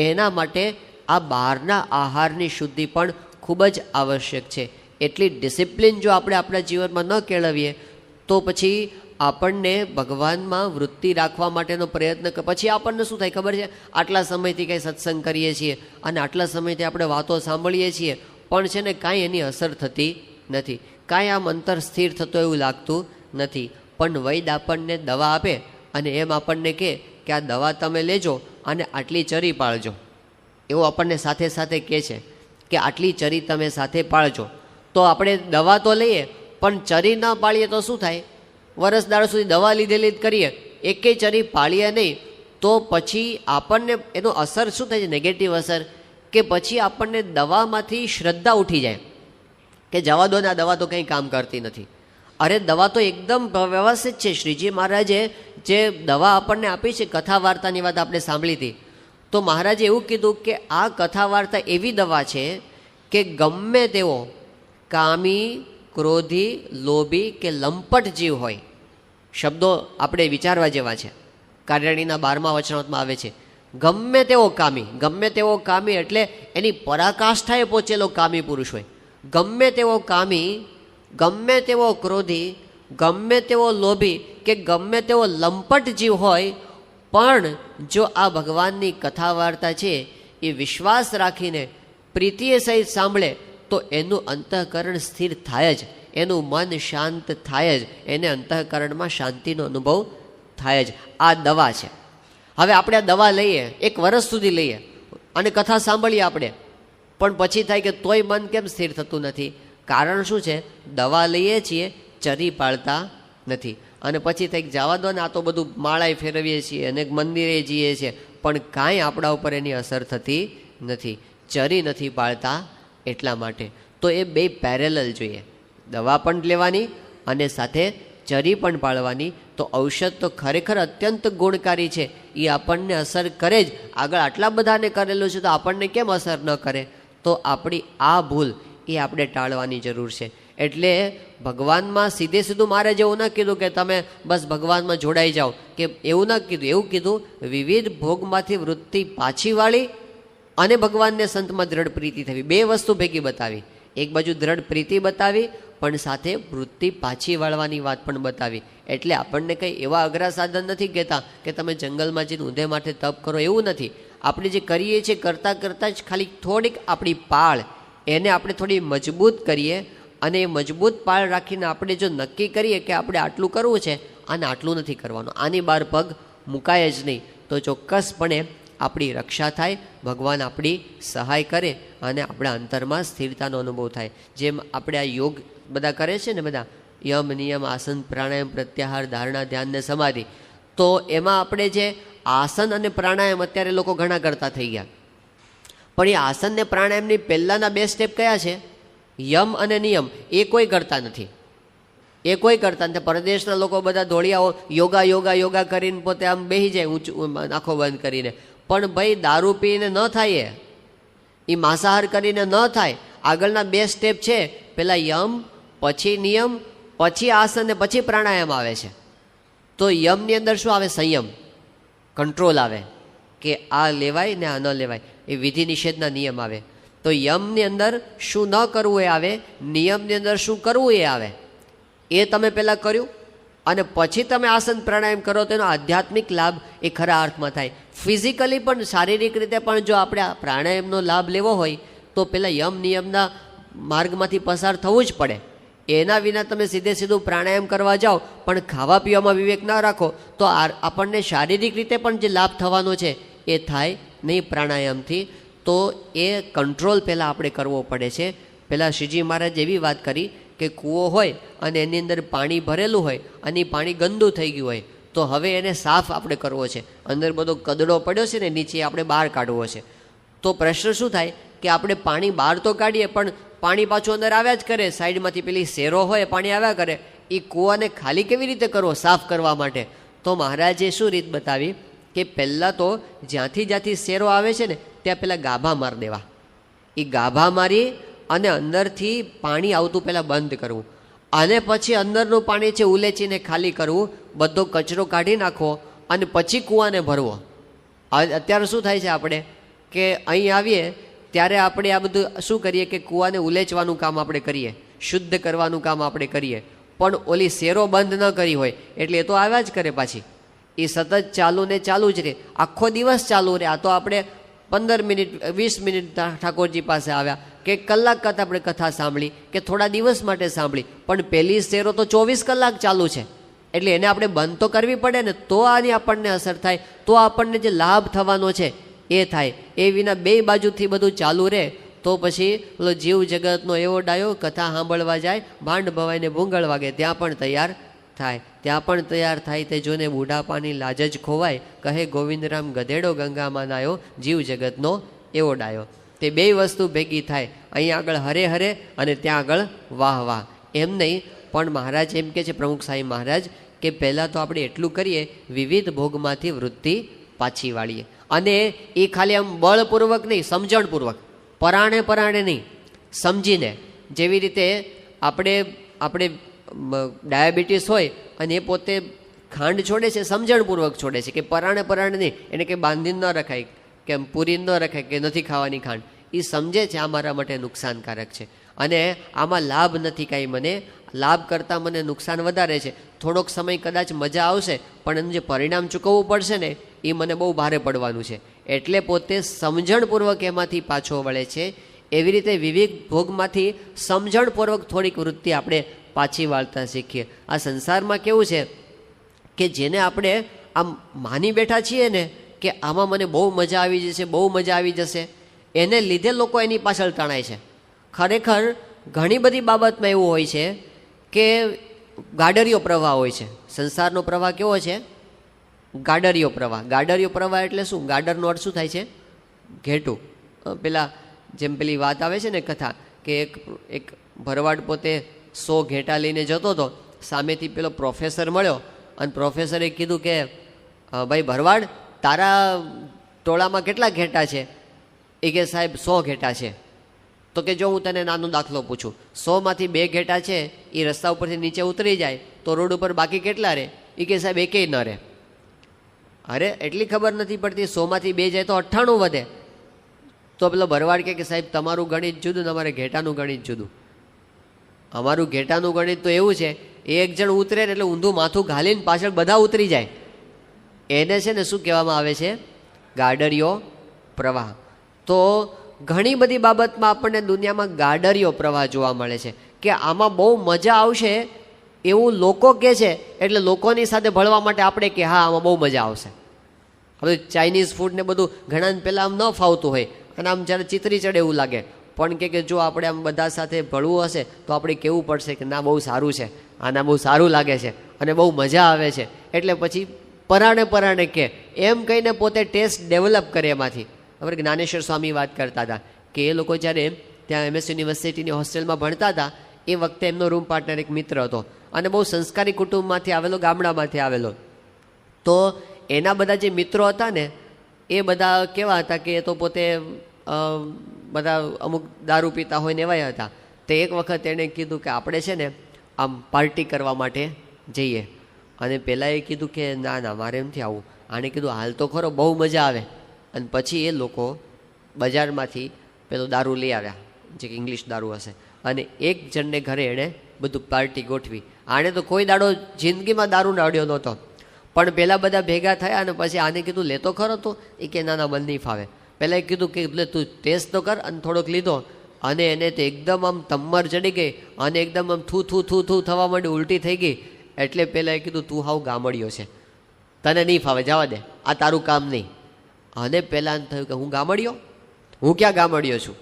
A: એના માટે આ બહારના આહારની શુદ્ધિ પણ ખૂબ જ આવશ્યક છે. એટલી ડિસિપ્લિન જો આપણે આપણા જીવનમાં ન કેળવીએ તો પછી આપણને ભગવાનમાં વૃત્તિ રાખવા માટેનો પ્રયત્ન પછી આપણને શું થાય ખબર છે? આટલા સમયથી કંઈ સત્સંગ કરીએ છીએ અને આટલા સમયથી આપણે વાતો સાંભળીએ છીએ, પણ છે ને કાંઈ એની અસર થતી નથી, કાંઈ આમ અંતર સ્થિર થતો એવું લાગતું નથી. પણ વૈદ આપણને દવા આપે અને એમ આપણને કહે કે આ દવા તમે લેજો અને આટલી ચરી પાળજો, એવું આપણને સાથે સાથે કહે છે કે આટલી ચરી તમે સાથે પાળજો. તો આપણે દવા તો લઈએ પણ ચરી ન પાળીએ તો શું થાય? વરસ દાડ સુધી દવા લીધેલી જ કરીએ, એકેય ચરી પાળીએ નહીં, તો પછી આપણને એનો અસર શું થાય છે? નેગેટિવ અસર. કે પછી આપણને દવામાંથી શ્રદ્ધા ઉઠી જાય કે જવા દો ને, આ દવા તો કંઈ કામ કરતી નથી. અરે દવા તો એકદમ વ્યવસ્થિત છે. શ્રીજી મહારાજે જે દવા આપણને આપી છે, કથા વાર્તાની વાત આપણે સાંભળી હતી, તો મહારાજે એવું કીધું કે આ કથા વાર્તા એવી દવા છે કે ગમે તેવો કામી, ક્રોધી, લોભી કે લંપટ જીવ હોય, શબ્દો આપણે વિચારવા જેવા છે. કાર્યાણીના 12મા વચનામૃતમાં આવે છે, ગમે તેવો કામી એટલે એની પરાકાષ્ઠાએ પહોંચેલો કામી પુરુષ હોય, ગમે તેવો કામી, ગમે તેવો ક્રોધી, ગમે તેવો લોભી કે ગમે તેવો લંપટ જીવ હોય, પણ જો આ ભગવાનની કથા વાર્તા છે એ વિશ્વાસ રાખીને પ્રીતિએ સહિત સાંભળે તો એનું અંતઃકરણ સ્થિર થાય જ, એનું મન શાંત થાય જ, એને અંતઃકરણમાં શાંતિનો અનુભવ થાય જ. આ દવા છે. હવે આપણે આ દવા લઈએ, 1 વર્ષ સુધી લઈએ અને કથા સાંભળીએ આપણે, પણ પછી થાય કે તોય મન કેમ સ્થિર થતું નથી? કારણ શું છે? દવા લઈએ છીએ, ચરી પાળતા નથી. અને પછી થાય જવા દો ને, આ તો બધું માળાએ ફેરવીએ છીએ અને મંદિરે જઈએ છીએ, પણ કાંઈ આપણા ઉપર એની અસર થતી નથી, ચરી નથી પાળતા એટલા માટે. તો એ બે પેરેલલ જોઈએ, દવા પણ લેવાની અને સાથે ચરી પણ પાળવાની. તો ઔષધ તો ખરેખર અત્યંત ગુણકારી છે, એ આપણને અસર કરે જ. આગળ આટલા બધાને કરેલું છે તો આપણને કેમ અસર ન કરે? તો આપણી આ ભૂલ એ આપણે ટાળવાની જરૂર છે. એટલે ભગવાનમાં સીધે સીધું મારે જેવું ન કીધું કે તમે બસ ભગવાનમાં જોડાઈ જાઓ, કે એવું ન કીધું. એવું કીધું વિવિધ ભોગમાંથી વૃત્તિ પાછી વાળી અને ભગવાનને સંતમાં દ્રઢ પ્રીતિ થવી. 2 વસ્તુ ભેગી બતાવી. એક બાજુ દ્રઢ પ્રીતિ બતાવી, પણ સાથે વૃત્તિ પાછી વાળવાની વાત પણ બતાવી. એટલે આપણને કંઈ એવા અઘરા સાધન નથી કહેતા કે તમે જંગલમાં જઈને ઊંધે માટે તપ કરો, એવું નથી. આપણે જે કરીએ છીએ કરતાં કરતાં જ ખાલી થોડીક આપણી પાળ એને આપણે થોડી મજબૂત કરીએ, અને એ મજબૂત પાળ રાખીને આપણે જો નક્કી કરીએ કે આપણે આટલું કરવું છે અને આટલું નથી કરવાનું, આની બહાર પગ મુકાય જ નહીં, તો ચોક્કસપણે આપણી રક્ષા થાય, ભગવાન આપણી સહાય કરે અને આપણા અંતરમાં સ્થિરતાનો અનુભવ થાય. જેમ આપણે આ યોગ બધા કરે છે ને, બધા યમ નિયમ આસન પ્રાણાયામ પ્રત્યાહાર ધારણા ધ્યાન ને સમાધિ, તો એમાં આપણે જે આસન અને પ્રાણાયામ અત્યારે લોકો ઘણા કરતા થઈ ગયા, પણ એ આસન ને પ્રાણાયામની પહેલાંના 2 સ્ટેપ કયા છે? યમ અને નિયમ. એ કોઈ કરતા નથી, એ કોઈ કરતા નથી. પરદેશના લોકો બધા ધોળિયાઓ યોગા યોગા યોગા કરીને પોતે આમ બેસી જાય ઊંચું આંખો બંધ કરીને. પણ ભાઈ દારૂ પીને ન થાય, એ માંસાહાર કરીને ન થાય. આગળના 2 સ્ટેપ છે, પહેલાં યમ, પછી નિયમ, પછી આસન ને પછી પ્રાણાયામ આવે છે. તો યમની અંદર શું આવે? સંયમ, કંટ્રોલ આવે કે આ લેવાય ને આ ન લેવાય, એ વિધિ નિષેધના નિયમ આવે. તો યમની અંદર શું ન કરવું એ આવે, નિયમની અંદર શું કરવું એ આવે. એ તમે પહેલાં કર્યું અને પછી તમે આસન પ્રાણાયામ કરો તો એનો આધ્યાત્મિક લાભ એ ખરા અર્થમાં થાય. ફિઝિકલી પણ શારીરિક રીતે પણ જો આપણે આ પ્રાણાયામનો લાભ લેવો હોય તો પહેલાં યમ નિયમના માર્ગમાંથી પસાર થવું જ પડે. એના વિના તમે સીધે સીધું પ્રાણાયામ કરવા જાઓ પણ ખાવા પીવામાં વિવેક ના રાખો તો આપણને શારીરિક રીતે પણ જે લાભ થવાનો છે એ થાય નહીં પ્રાણાયામથી. તો એ કંટ્રોલ પહેલાં આપણે કરવો પડે છે. પહેલાં શ્રીજી મહારાજ એવી વાત કરી કે કૂવો હોય અને એની અંદર પાણી ભરેલું હોય અને એ પાણી ગંદુ થઈ ગયું હોય તો હવે એને સાફ આપણે કરવો છે. અંદર બધો કદડો પડ્યો છે ને નીચે આપણે બહાર કાઢવો છે. તો પ્રશ્ન શું થાય કે આપણે પાણી બહાર તો કાઢીએ પણ પાણી પાછું અંદર આવ્યા જ કરે, સાઈડમાંથી પેલી શેરો હોય પાણી આવ્યા કરે. એ કૂવાને ખાલી કેવી રીતે કરવો સાફ કરવા માટે? તો મહારાજે શું રીત બતાવી કે પહેલાં તો જ્યાંથી શેરો આવે છે ને ત્યાં પહેલાં ગાભા મારી દેવા. એ ગાભા મારી અને અંદરથી પાણી આવતું પહેલાં બંધ કરવું અને પછી અંદરનું પાણી છે ઉલેચીને ખાલી કરવું, બધો કચરો કાઢી નાખવો અને પછી કૂવાને ભરવો. અત્યારે શું થાય છે આપણે કે અહીં આવીએ ત્યારે આપણે આ બધું શું કરીએ કે કૂવાને ઉલેચવાનું કામ આપણે કરીએ, શુદ્ધ કરવાનું કામ આપણે કરીએ, પણ ઓલી શેરો બંધ ન કરી હોય એટલે એ તો આવ્યા જ કરે પાછી. એ સતત ચાલુ ને ચાલુ જ રહે, આખો દિવસ ચાલુ રહે. આ તો આપણે 15 મિનિટ 20 મિનિટ ઠાકોરજી પાસે આવ્યા કે કલાક કરતાં આપણે કથા સાંભળી કે થોડા દિવસ માટે સાંભળી, પણ પહેલી શેરો તો 24 કલાક ચાલુ છે. એટલે એને આપણે બંધ તો કરવી પડે ને, તો આની આપણને અસર થાય, તો આપણને જે લાભ થવાનો છે એ થાય. એ વિના 2 બાજુથી બધું ચાલુ રહે તો પછી પેલો જીવ જગતનો એવો ડાયો કથા સાંભળવા જાય, ભાંડ ભવાઈને ભૂંગળ વાગે ત્યાં પણ તૈયાર થાય. ત્યાં પણ તૈયાર થાય તે જોને બુઢાપાની લાજ જ ખોવાય, કહે ગોવિંદરામ ગધેડો ગંગામાં નાયો, જીવ જગતનો એવો ડાયો. તે 2 વસ્તુ ભેગી થાય. અહીં આગળ હરે હરે અને ત્યાં આગળ વાહ વાહ. એમ નહીં, પણ મહારાજ એમ કે છે પ્રમુખ સાહેબ મહારાજ કે પહેલાં તો આપણે એટલું કરીએ વિવિધ ભોગમાંથી વૃત્તિ પાછી વાળીએ. અને એ ખાલી આમ બળપૂર્વક નહીં, સમજણપૂર્વક, પરાણે નહીં, સમજીને. જેવી રીતે આપણે ડાયાબિટીસ હોય અને એ પોતે ખાંડ છોડે છે સમજણપૂર્વક છોડે છે કે પરાણે નહીં, એને કંઈ બાંધીને ન રખાય કે પૂરી ન રખાય કે નથી ખાવાની ખાંડ. એ સમજે છે આ મારા માટે નુકસાનકારક છે અને આમાં લાભ નથી કાંઈ, મને લાભ કરતાં મને નુકસાન વધારે છે. થોડોક સમય કદાચ મજા આવશે પણ એનું જે પરિણામ ચૂકવવું પડશે ને એ મને બહુ ભારે પડવાનું છે. એટલે પોતે સમજણપૂર્વક એમાંથી પાછો વળે છે. એવી રીતે વિવેક ભોગમાંથી સમજણપૂર્વક થોડીક વૃત્તિ આપણે પાછી વાળતા શીખીએ. આ સંસારમાં કેવું છે કે જેને આપણે આમ માની બેઠા છીએ ને કે આમાં મને બહુ મજા આવી જશે, બહુ મજા આવી જશે, એને લીધે લોકો એની પાછળ તણાય છે. ખરેખર ઘણી બધી બાબતમાં એવું હોય છે કે ગાડરિયો પ્રવાહ હોય છે. સંસારનો પ્રવાહ કેવો છે? ગાડરિયો પ્રવાહ. ગાડરિયો પ્રવાહ એટલે શું? ગાડરનો અર્થ શું થાય છે? ઘેટું. પેલા જેમ પેલી વાત આવે છે ને કથા, કે એક ભરવાડ પોતે 100 ઘેટા લઈને જતો હતો, સામેથી પેલો પ્રોફેસર મળ્યો અને પ્રોફેસરે કીધું કે ભાઈ ભરવાડ, તારા ટોળામાં કેટલા ઘેટા છે? એ કે સાહેબ 100 ઘેટા છે. તો કે જો હું તને નાનો દાખલો પૂછું, 100માંથી 2 ઘેટા છે એ રસ્તા ઉપરથી નીચે ઉતરી જાય તો રોડ ઉપર બાકી કેટલા રહે? એ કે સાહેબ એકેય ન રહે. અરે એટલી ખબર નથી પડતી, 100માંથી 2 જાય તો 98 વધે. તો પેલો ભરવાડ કે સાહેબ તમારું ગણિત જુદું ને અમારે ઘેટાનું ગણિત જુદું. અમારું ઘેટાનું ગણિત તો એવું છે, એક જણ ઉતરે એટલે ઊંધું માથું ઘાલીને પાછળ બધા ઉતરી જાય. એને છે ને શું કહેવામાં આવે છે? ગાડરિયો પ્રવાહ. તો ઘણી બધી બાબતમાં આપણને દુનિયામાં ગાડરિયો પ્રવાહ જોવા મળે છે કે આમાં બહુ મજા આવશે એવું લોકો કહે છે, એટલે લોકોની સાથે ભળવા માટે આપણે કે હા આમાં બહુ મજા આવશે. હવે ચાઇનીઝ ફૂડ ને બધું ઘણા પહેલાં આમ ન ફાવતું હોય અને આમ જ્યારે ચિતરી ચડે એવું લાગે, પણ કે જો આપણે આમ બધા સાથે ભળવું હશે તો આપણે કહેવું પડશે કે ના બહુ સારું છે, આના બહુ સારું લાગે છે અને બહુ મજા આવે છે. એટલે પછી પરાણે કે એમ કહીને પોતે ટેસ્ટ ડેવલપ કરે એમાંથી. હવે જ્ઞાનેશ્વર સ્વામી વાત કરતા હતા કે એ લોકો જ્યારે ત્યાં MS યુનિવર્સિટીની હોસ્ટેલમાં ભણતા હતા એ વખતે એમનો રૂમ પાર્ટનર એક મિત્ર હતો અને બહુ સંસ્કારી કુટુંબમાંથી આવેલો, ગામડામાંથી આવેલો. તો એના બધા જે મિત્રો હતા ને એ બધા કેવા હતા કે એ તો પોતે બધા અમુક દારૂ પીતા હોય ને એવાય હતા. તો એક વખત એણે કીધું કે આપણે છે ને આમ પાર્ટી કરવા માટે જઈએ. અને પહેલાં એ કીધું કે ના ના મારે એમથી આવું. આણે કીધું હાલ તો ખરો, બહુ મજા આવે. અને પછી એ લોકો બજારમાંથી પેલો દારૂ લઈ આવ્યા, જે ઇંગ્લિશ દારૂ હશે, અને એક જણને ઘરે એણે બધું પાર્ટી ગોઠવી. આણે તો કોઈ દાડો જિંદગીમાં દારૂ નાડ્યો નહોતો, પણ પહેલાં બધા ભેગા થયા અને પછી આને કીધું લેતો ખરો તો? એ કે ના ના મને નહીં ફાવે. પહેલાં એ કીધું કે તું ટેસ્ટ તો કર, અને થોડોક લીધો અને એને તો એકદમ આમ તમ્મર ચડી ગઈ અને એકદમ આમ થૂ થવા માંડી, ઉલટી થઈ ગઈ. એટલે પહેલાં એ કીધું તું હાવ ગામડિયો છે, તને નહીં ફાવે, જવા દે, આ તારું કામ નહીં. અને પહેલાં થયું કે હું ગામડિયો? હું ક્યાં ગામડિયો છું?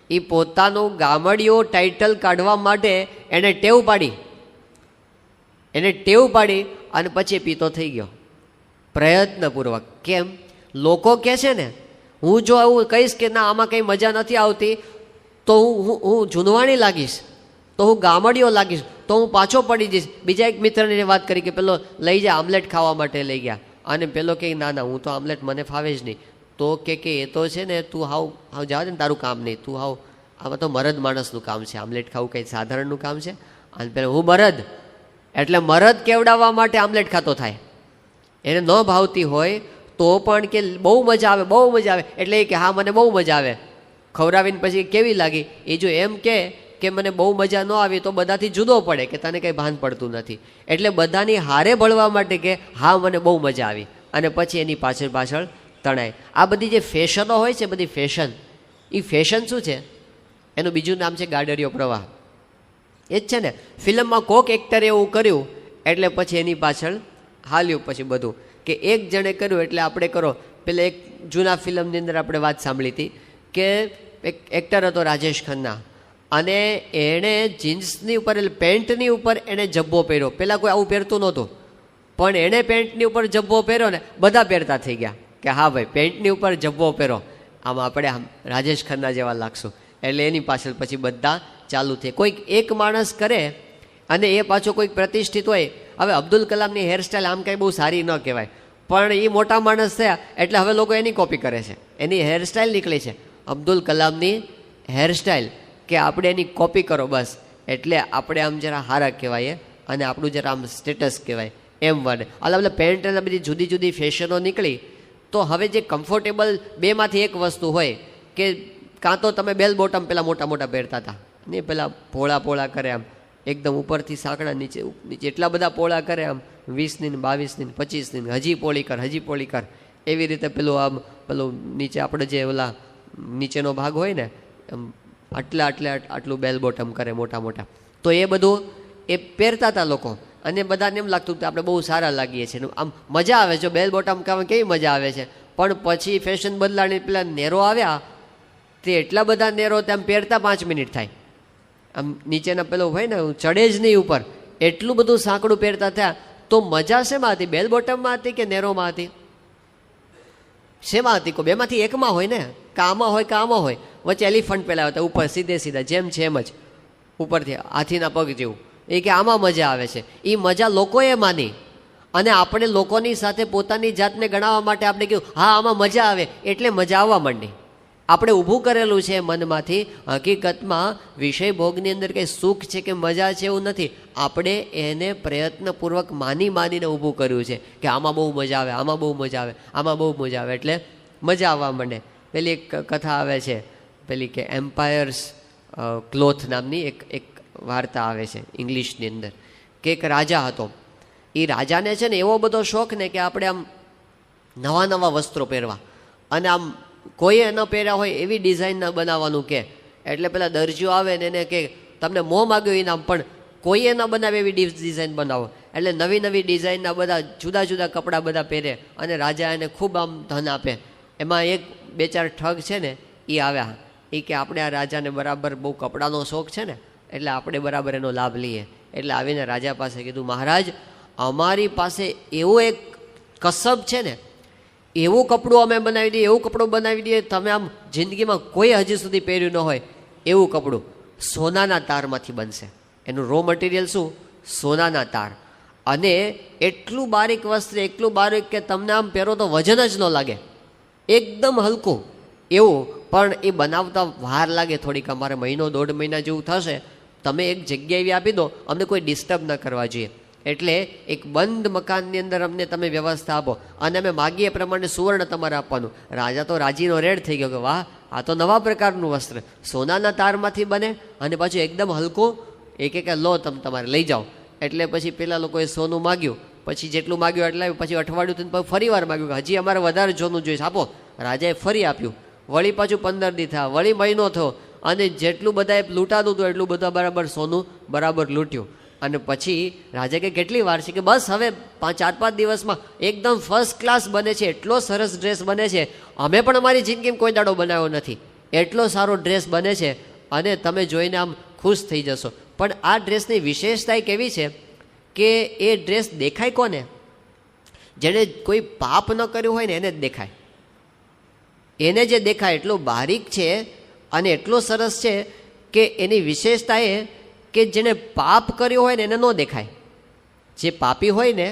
A: એ પોતાનું ગામડિયો ટાઇટલ કાઢવા માટે એને ટેવ પાડી અને પછી પીતો થઈ ગયો પ્રયત્નપૂર્વક. કેમ? લોકો કહે છે ને, હું જો એવું કહીશ કે ના આમાં કંઈ મજા નથી આવતી તો હું જૂનવાણી લાગીશ, તો હું ગામડિયો લાગીશ, તો હું પાછો પડી જઈશ. બીજા એક મિત્રને વાત કરી કે પેલો લઈ જાય આમલેટ ખાવા માટે લઈ ગયા, અને પેલો કે ના ના હું તો આમલેટ મને ફાવે જ નહીં. તો કે એ તો છે ને તું હાવ જવા દે ને, તારું કામ નહીં, તું હાવ આમાં તો મરદ માણસનું કામ છે, આમલેટ ખાવું કંઈ સાધારણનું કામ છે. અને પેલા હું મરદ, એટલે મરદ કેવડાવવા માટે આમલેટ ખાતો થાય. એને ન ભાવતી હોય તો પણ કે બહુ મજા આવે, બહુ મજા આવે, એટલે કે હા મને બહુ મજા આવે. ખવડાવીને પછી કેવી લાગી? એ જો એમ કે મને બહુ મજા ન આવી તો બધાથી જુદો પડે કે તને કંઈ ભાન પડતું નથી. એટલે બધાની હારે ભળવા માટે કે હા મને બહુ મજા આવી, અને પછી એની પાછળ તણાય. આ બધી જે ફેશનો હોય છે, બધી ફેશન, એ ફેશન શું છે? એનું બીજું નામ છે ગાડરિયો પ્રવાહ. એ જ છે ને, ફિલ્મમાં કોક એક્ટરે એવું કર્યું એટલે પછી એની પાછળ હાલ્યું પછી બધું, કે એક જણે કર્યું એટલે આપણે કરો. પેલા એક જૂના ફિલ્મની અંદર આપણે વાત સાંભળી હતી કે એક એક્ટર હતો રાજેશ ખન્ના, અને એણે જીન્સની ઉપર એટલે પેન્ટની ઉપર એણે જબ્બો પહેર્યો. પહેલાં કોઈ આવું પહેરતું નહોતું, પણ એણે પેન્ટની ઉપર જબ્બો પહેર્યો ને બધા પહેરતા થઈ ગયા કે હા ભાઈ પેન્ટની ઉપર જબ્બો પહેરો, આમાં આપણે આમ રાજેશ ખન્ના જેવા લાગશું. એટલે એની પાછળ પછી બધા ચાલુ થાય. કોઈક એક માણસ કરે અને એ પાછો કોઈક પ્રતિષ્ઠિત હોય. હવે અબ્દુલ કલામની હેરસ્ટાઈલ આમ કંઈ બહુ સારી ન કહેવાય, પણ એ મોટા માણસ થયા એટલે હવે લોકો એની કોપી કરે છે. એની હેરસ્ટાઈલ નીકળી છે અબ્દુલ કલામની હેરસ્ટાઈલ, કે આપણે એની કોપી કરો બસ, એટલે આપણે આમ જરા હારા કહેવાય અને આપણું જરા આમ સ્ટેટસ કહેવાય એમ વને. અલગ અલગ પેન્ટ અને બધી જુદી જુદી ફેશનો નીકળી. તો હવે જે કમ્ફર્ટેબલ બેમાંથી એક વસ્તુ હોય કે કાં તો તમે બેલ બોટમ પેલા મોટા મોટા પહેરતા હતા ને, પેલા પોળા કરે આમ એકદમ ઉપરથી સાંકડા નીચે એટલા બધા પોળા કરે આમ 20ની ને 22ની ને 25ની ને હજી પોળી કર એવી રીતે પેલું આમ પેલું નીચે આપણે જે ઓલા નીચેનો ભાગ હોય ને આટલું બેલ બોટમ કરે મોટા. તો એ બધું એ પહેરતા હતા લોકો. અને બધાને એમ લાગતું કે આપણે બહુ સારા લાગીએ છીએ, આમ મજા આવે. જો બેલ બોટમ કામ કેવી મજા આવે છે. પણ પછી ફેશન બદલાણી પેલા નેરો આવ્યા, તે એટલા બધા નેરો તેમ પહેરતા 5 મિનિટ થાય. આમ નીચેના પેલો હોય ને ચડે જ નહીં ઉપર, એટલું બધું સાંકડું પહેરતા થયા. તો મજા શેમાં હતી? બેલ બોટમમાં હતી કે નેરોમાં હતી? શેમાં હતી? કોઈ બેમાંથી એકમાં હોય ને, કામાં હોય કામાં હોય. વચ્ચે એલિફન્ટ પેલા હતા ઉપર સીધે સીધા, જેમ છે એમ જ ઉપરથી હાથીના પગ જેવું. એ કે આમાં મજા આવે છે. એ મજા લોકોએ માની, અને આપણે લોકોની સાથે પોતાની જાતને ગણાવવા માટે આપણે કહ્યું હા આમાં મજા આવે, એટલે મજા આવવા માંડી. આપણે ઊભું કરેલું છે મનમાંથી. હકીકતમાં વિષય ભોગની અંદર કંઈ સુખ છે કે મજા છે એવું નથી. આપણે એને પ્રયત્નપૂર્વક માનીને ઊભું કર્યું છે કે આમાં બહુ મજા આવે, આમાં બહુ મજા આવે, આમાં બહુ મજા આવે, એટલે મજા આવવા માંડે. પેલી એક કથા આવે છે, પેલી કે એમ્પાયર્સ ક્લોથ નામની એક વાર્તા આવે છે ઇંગ્લિશની અંદર, કે એક રાજા હતો. એ રાજાને છે ને એવો બધો શોખ ને કે આપણે આમ નવા નવા વસ્ત્રો પહેરવા, અને આમ કોઈએ ન પહેર્યા હોય એવી ડિઝાઇનના બનાવવાનું કે. એટલે પેલા દરજીઓ આવે ને એને કે તમને મોં માગ્યો ઇનામ, પણ કોઈએ ન બનાવે એવી ડિઝાઇન બનાવો. એટલે નવી નવી ડિઝાઇનના બધા જુદા જુદા કપડાં બધા પહેરે, અને રાજા એને ખૂબ આમ ધન આપે. એમાં એક 2-4 ઠગ છે ને એ આવ્યા. એ કે આપણે આ રાજાને બરાબર બહુ કપડાનો શોખ છે ને, એટલે આપણે બરાબર એનો લાભ લઈએ. એટલે આવીને રાજા પાસે કીધું, મહારાજ અમારી પાસે એવો એક કસબ છે ને, એવું કપડું અમે બનાવી દઈએ, એવું કપડું બનાવી દઈએ તમે આમ જિંદગીમાં કોઈ હજી સુધી પહેર્યું ન હોય એવું કપડું. સોનાના તારમાંથી બનશે. એનું રો મટીરિયલ શું? સોનાના તાર. અને એટલું બારીક વસ્ત્ર, એટલું બારીક કે તમને આમ પહેરો તો વજન જ ન લાગે, એકદમ હલકું એવું. પણ એ બનાવતા વાર લાગે થોડીક, અમારે 1-1.5 મહિના જેવું થશે. તમે એક જગ્યા એવી આપી દો, અમને કોઈ ડિસ્ટર્બ ન કરવા જોઈએ. એટલે એક બંધ મકાનની અંદર અમને તમે વ્યવસ્થા આપો, અને અમે માગીએ પ્રમાણે સુવર્ણ તમારે આપવાનું. રાજા તો રાજીનો રેડ થઈ ગયો કે વાહ, આ તો નવા પ્રકારનું વસ્ત્ર, સોનાના તારમાંથી બને, અને પાછું એકદમ હલકું. એક લો તમે તમારે લઈ જાઓ. એટલે પછી પેલા લોકોએ સોનું માગ્યું, પછી જેટલું માગ્યું એટલે આવ્યું. પછી અઠવાડિયું થઈને ફરી વાર માગ્યું કે હજી અમારે વધારે સોનું જોઈએ, આપો. રાજાએ ફરી આપ્યું. વળી પાછું 15 દી થયા, વળી મહિનો થયો, અને જેટલું બધાએ લૂંટાતું હતું એટલું બધા બરાબર સોનું બરાબર લૂંટ્યું. અને પછી રાજા કે કેટલી વાર છે? કે બસ હવે 4-5 દિવસમાં એકદમ ફર્સ્ટ ક્લાસ બને છે, એટલો સરસ ડ્રેસ બને છે, અમે પણ અમારી જિંદગીમાં કોઈ દાડો બનાવ્યો નથી, એટલો સારો ડ્રેસ બને છે, અને તમે જોઈને આમ ખુશ થઈ જશો. પણ આ ડ્રેસની વિશેષતા કેવી છે કે એ ડ્રેસ દેખાય કોને? જેણે કોઈ પાપ ન કર્યું હોય ને એને જ દેખાય. એને જે દેખાય એટલો બારીક છે અને એટલો સરસ છે કે એની વિશેષતા એ કે જેને પાપ કર્યો હોય ને એને ન દેખાય. જે પાપી હોય ને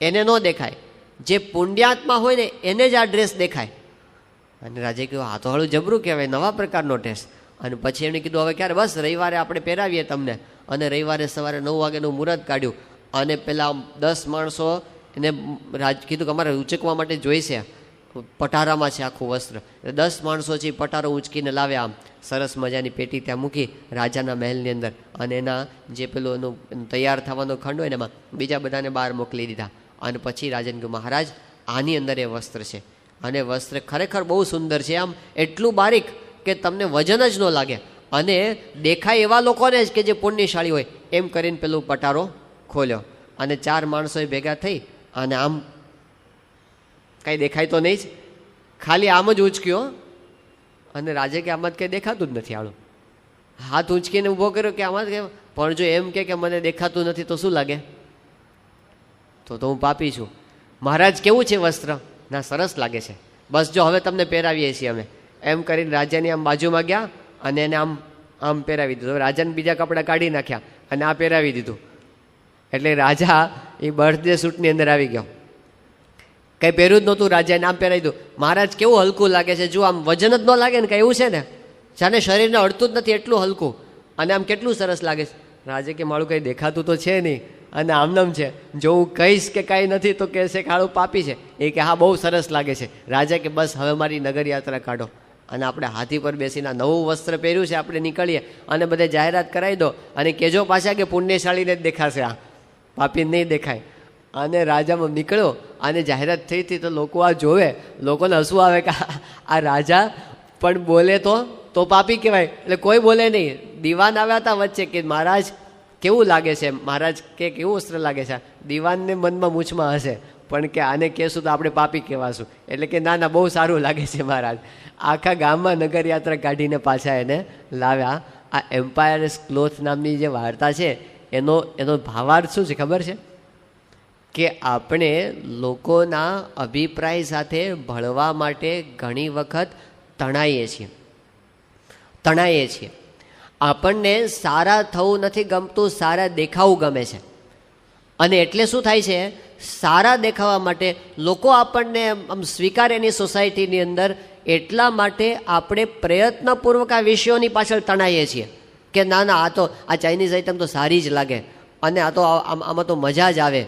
A: એને ન દેખાય, જે પુણ્યાત્મા હોય ને એને જ આ ડ્રેસ દેખાય. અને રાજાએ કહ્યું આ તો હળું જબરું કહેવાય, નવા પ્રકારનો ડ્રેસ. અને પછી એમણે કીધું હવે ક્યારે? બસ રવિવારે આપણે પહેરાવીએ તમને. અને રવિવારે સવારે 9 વાગ્યાનું મુહૂર્ત કાઢ્યું, અને પેલા 10 માણસો એને કીધું કે અમારે ઉંચકવા માટે જોઈશે. પટારામાં છે આખું વસ્ત્ર. 10 માણસો છે પટારો ઉંચકીને લાવ્યા. આમ સરસ મજાની પેટી ત્યાં મૂકી રાજાના મહેલની અંદર, અને એના જે પેલું એનું તૈયાર થવાનો ખંડ હોય ને એમાં બીજા બધાને બહાર મોકલી દીધા. અને પછી રાજાને કહ્યું મહારાજ આની અંદર એ વસ્ત્ર છે, અને વસ્ત્ર ખરેખર બહુ સુંદર છે, આમ એટલું બારીક કે તમને વજન જ ન લાગે, અને દેખાય એવા લોકોને જ કે જે પુણ્યશાળી હોય. એમ કરીને પેલું પટારો ખોલ્યો, અને 4 માણસોએ ભેગા થઈ, અને આમ કાંઈ દેખાય તો નહીં જ, ખાલી આમ જ ઉંચક્યો. અને રાજે કે આમાં જ કંઈ દેખાતું જ નથી. આળું હાથ ઊંચકીને ઊભો કર્યો કે આમાં જ. પણ જો એમ કે મને દેખાતું નથી તો શું લાગે? તો હું પાપી છું. મહારાજ કેવું છે વસ્ત્ર? ના સરસ લાગે છે, બસ જો હવે તમને પહેરાવીએ છીએ અમે. એમ કરીને રાજાની આમ બાજુમાં ગયા અને એને આમ પહેરાવી દીધું. રાજાને બીજા કપડાં કાઢી નાખ્યા અને આ પહેરાવી દીધું. એટલે રાજા એ બર્થડે શૂટની અંદર આવી ગયો. કંઈ પહેર્યું જ નહોતું, રાજાને આમ પહેરાવી દીધું. મહારાજ કેવું હલકું લાગે છે, જો આમ વજન જ ન લાગે ને, કંઈ એવું છે ને જાણે શરીરને અડતું જ નથી, એટલું હલકું, અને આમ કેટલું સરસ લાગે છે. રાજે કે મારું કંઈ દેખાતું તો છે નહીં, અને આમનામ છે, જો હું કહીશ કે કાંઈ નથી તો કહેશે કે હાળું પાપી છે. એ કે હા બહુ સરસ લાગે છે. રાજા કે બસ હવે મારી નગર યાત્રા કાઢો, અને આપણે હાથી પર બેસીને નવું વસ્ત્ર પહેર્યું છે, આપણે નીકળીએ અને બધે જાહેરાત કરાવી દો, અને કહેજો પાછા કે પુણ્યશાળીને જ દેખાશે, આ પાપી નહીં દેખાય. અને રાજામાં નીકળ્યો, અને જાહેરાત થઈ હતી તો લોકો આ જોવે, લોકોને હસવું આવે કે આ રાજા પણ બોલે તો પાપી કહેવાય. એટલે કોઈ બોલે નહીં. દીવાન આવ્યા હતા વચ્ચે કે મહારાજ કેવું લાગે છે મહારાજ કે કેવું અસ્ત્ર લાગે છે? દીવાનને મનમાં મૂછમાં હશે, પણ કે આને કહેશું તો આપણે પાપી કહેવાશું. એટલે કે ના ના, બહુ સારું લાગે છે મહારાજ. આખા ગામમાં નગરયાત્રા કાઢીને પાછા એને લાવ્યા. આ એમ્પાયર્સ ક્લોથ નામની જે વાર્તા છે એનો ભાવાર્થ શું છે ખબર છે? કે આપણે લોકોના અભિપ્રાય સાથે ભળવા માટે ઘણી વખત તણાઈએ છીએ. આપણને સારા થવું નથી ગમતું, સારા દેખાવું ગમે છે. અને એટલે શું થાય છે? સારા દેખાવા માટે લોકો આપણને આમ સ્વીકારે એની સોસાયટીની અંદર, એટલા માટે આપણે પ્રયત્નપૂર્વક આ વિષયોની પાછળ તણાઈએ છીએ કે ના ના, આ ચાઇનીઝ આઈટમ તો સારી જ લાગે, અને આ તો આમાં તો મજા જ આવે,